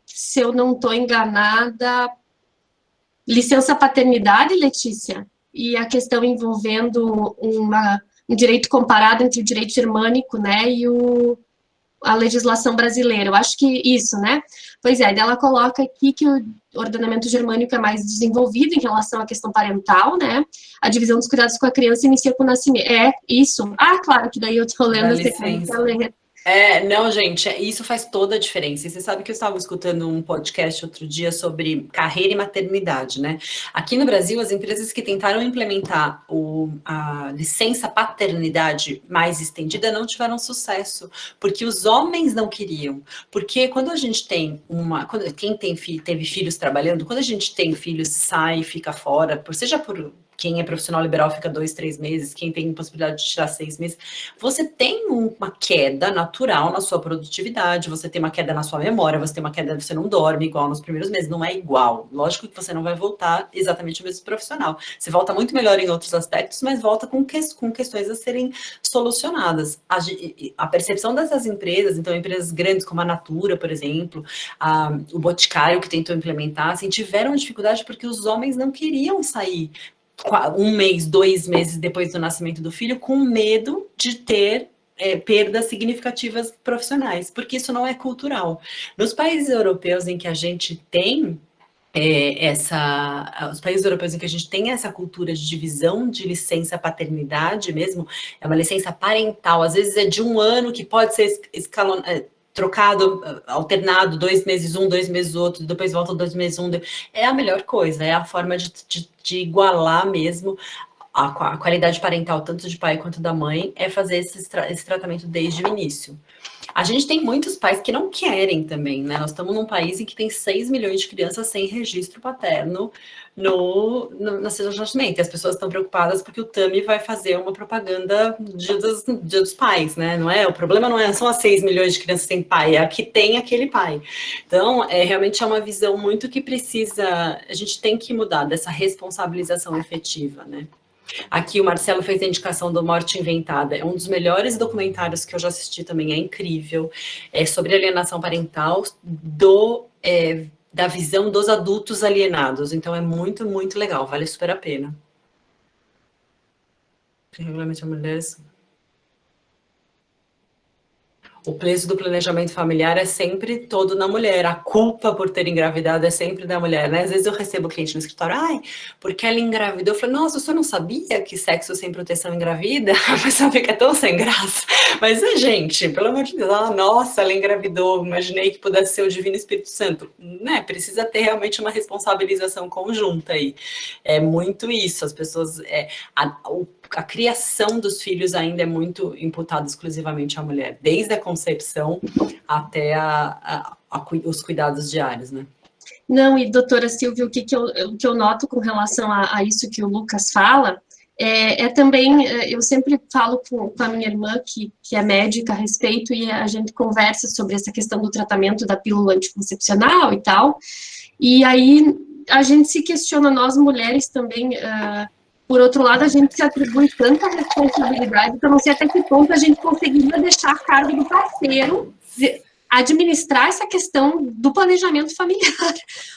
se eu não estou enganada, licença paternidade, Letícia, e a questão envolvendo um direito comparado entre o direito germânico, né, e a legislação brasileira. Eu acho que isso, né? Pois é, ela coloca aqui que o ordenamento germânico é mais desenvolvido em relação à questão parental, né? A divisão dos cuidados com a criança inicia com o nascimento. Isso. Claro que daí eu estou lendo a sequência. Não, gente, isso faz toda a diferença. E você sabe que eu estava escutando um podcast outro dia sobre carreira e maternidade, né? Aqui no Brasil, as empresas que tentaram implementar a licença paternidade mais estendida não tiveram sucesso, porque os homens não queriam. Porque quando a gente tem quem teve filhos trabalhando, quando a gente tem filhos, sai, fica fora, seja por quem é profissional liberal fica 2, 3 meses, quem tem possibilidade de tirar 6 meses, você tem uma queda natural na sua produtividade, você tem uma queda na sua memória, você tem uma queda, você não dorme igual nos primeiros meses, não é igual. Lógico que você não vai voltar exatamente o mesmo profissional. Você volta muito melhor em outros aspectos, mas volta com questões a serem solucionadas. A percepção dessas empresas, então empresas grandes como a Natura, por exemplo, o Boticário que tentou implementar, assim, tiveram dificuldade porque os homens não queriam sair 1 mês, 2 meses depois do nascimento do filho, com medo de ter perdas significativas profissionais, porque isso não é cultural. Nos países europeus em que a gente tem os países europeus em que a gente tem essa cultura de divisão de licença paternidade mesmo, é uma licença parental, às vezes é de 1 ano, que pode ser trocado, alternado, 2 meses um, 2 meses outro, depois volta 2 meses um, é a melhor coisa, é a forma de igualar mesmo a qualidade parental, tanto de pai quanto da mãe, é fazer esse tratamento desde o início. A gente tem muitos pais que não querem também, né? Nós estamos num país em que tem 6 milhões de crianças sem registro paterno na certidão de nascimento. E as pessoas estão preocupadas porque o Tami vai fazer uma propaganda Dia dos Pais, né? Não é? O problema não são as 6 milhões de crianças sem pai, é a que tem aquele pai. Então, realmente é uma visão muito que a gente tem que mudar dessa responsabilização efetiva, né? Aqui o Marcelo fez a indicação do Morte Inventada, é um dos melhores documentários que eu já assisti também, é incrível, é sobre alienação parental da visão dos adultos alienados, então é muito, muito legal, vale super a pena. Regulamento de mulheres. O peso do planejamento familiar é sempre todo na mulher. A culpa por ter engravidado é sempre da mulher, né? Às vezes eu recebo cliente no escritório, porque ela engravidou. Eu falo, nossa, você não sabia que sexo sem proteção engravida? Mas sabe que é tão sem graça. Mas, gente, pelo amor de Deus, nossa, ela engravidou. Imaginei que pudesse ser o Divino Espírito Santo. Né? Precisa ter realmente uma responsabilização conjunta aí. É muito isso. As pessoas... A criação dos filhos ainda é muito imputada exclusivamente à mulher, desde a concepção até os cuidados diários, né? Não, e doutora Silvia, o que eu noto com relação a isso que o Lucas fala, também, eu sempre falo com a minha irmã, que é médica a respeito, e a gente conversa sobre essa questão do tratamento da pílula anticoncepcional e tal, e aí a gente se questiona, nós mulheres também... Por outro lado, a gente se atribui tanta responsabilidade que eu não sei até que ponto a gente conseguiria deixar a cargo do parceiro administrar essa questão do planejamento familiar,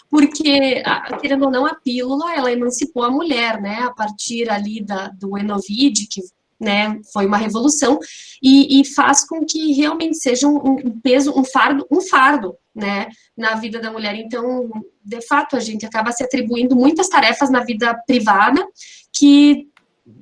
porque, querendo ou não, a pílula, ela emancipou a mulher, né, a partir ali do Enovid, que, né, foi uma revolução, e faz com que realmente seja um peso, um fardo, né, na vida da mulher. Então, de fato, a gente acaba se atribuindo muitas tarefas na vida privada que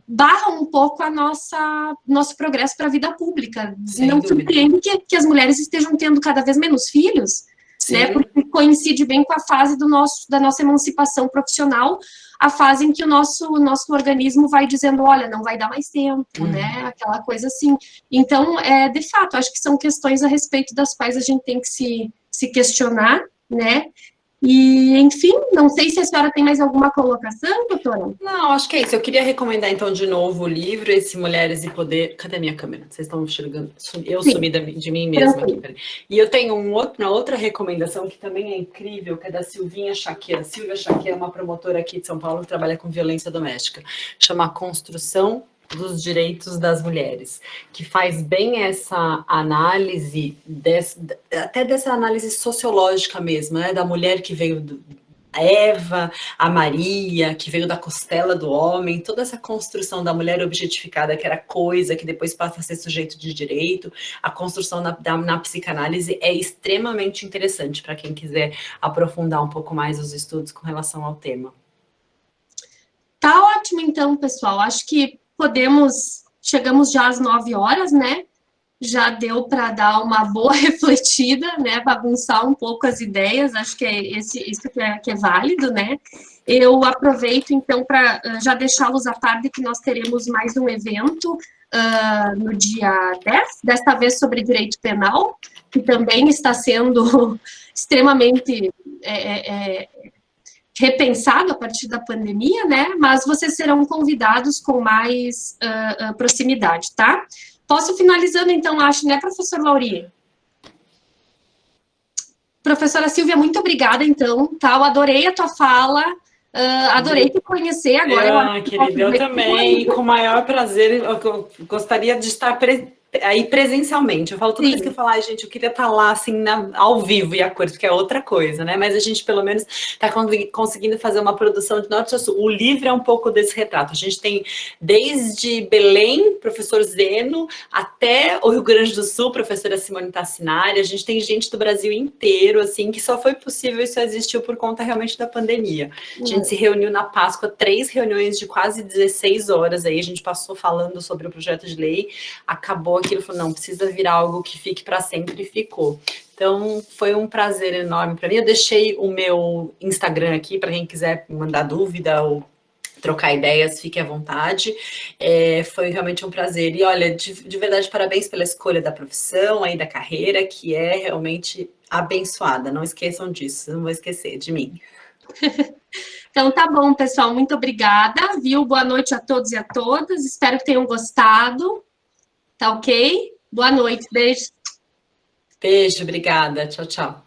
barram um pouco nosso progresso para a vida pública. Sem não dúvida. Surpreende que as mulheres estejam tendo cada vez menos filhos, né, porque coincide bem com a fase da nossa emancipação profissional, a fase em que o nosso organismo vai dizendo, olha, não vai dar mais tempo, né, aquela coisa assim. Então, de fato, acho que são questões a respeito das quais a gente tem que se questionar, né. E, enfim, não sei se a senhora tem mais alguma colocação, doutora? Não, acho que é isso. Eu queria recomendar, então, de novo o livro, esse Mulheres e Poder... Cadê a minha câmera? Vocês estão enxergando? Eu sumi de mim mesma aqui. Peraí. E eu tenho uma outra recomendação que também é incrível, que é da Silvinha Chaqueira. Silvia Chaqueira é uma promotora aqui de São Paulo que trabalha com violência doméstica. Chama Construção dos Direitos das Mulheres, que faz bem essa análise, até dessa análise sociológica mesmo, né, da mulher que veio a Eva, a Maria, que veio da costela do homem, toda essa construção da mulher objetificada, que era coisa, que depois passa a ser sujeito de direito, a construção na psicanálise é extremamente interessante para quem quiser aprofundar um pouco mais os estudos com relação ao tema. Tá ótimo, então, pessoal. Acho que chegamos já às 9 horas, né? Já deu para dar uma boa refletida, né? Bagunçar um pouco as ideias, acho que isso que é válido, né? Eu aproveito, então, para já deixá-los à tarde que nós teremos mais um evento no dia 10, desta vez sobre direito penal, que também está sendo extremamente repensado a partir da pandemia, né? Mas vocês serão convidados com mais proximidade, tá? Posso finalizando, então, acho, né, professor Lauri? Professora Silvia, muito obrigada, então, tá? Eu adorei a tua fala, adorei te conhecer agora. Querida, eu também, com o maior prazer, eu gostaria de estar aí presencialmente. Eu falo toda vez que eu falo, gente, eu queria estar lá, assim, ao vivo e a cores, porque é outra coisa, né? Mas a gente, pelo menos, está conseguindo fazer uma produção de norte a sul. O livro é um pouco desse retrato. A gente tem desde Belém, professor Zeno, até o Rio Grande do Sul, professora Simone Tassinari. A gente tem gente do Brasil inteiro, assim, que só foi possível e só existiu por conta realmente da pandemia. A gente se reuniu na Páscoa, 3 reuniões de quase 16 horas, aí a gente passou falando sobre o projeto de lei, acabou aquilo, falou, não, precisa virar algo que fique para sempre, e ficou. Então, foi um prazer enorme para mim. Eu deixei o meu Instagram aqui, para quem quiser mandar dúvida ou trocar ideias, fique à vontade. Foi realmente um prazer. E, olha, de verdade, parabéns pela escolha da profissão, aí da carreira, que é realmente abençoada. Não esqueçam disso, não vou esquecer de mim. Então, tá bom, pessoal. Muito obrigada, viu? Boa noite a todos e a todas. Espero que tenham gostado. Tá ok? Boa noite. Beijo. Beijo, obrigada. Tchau, tchau.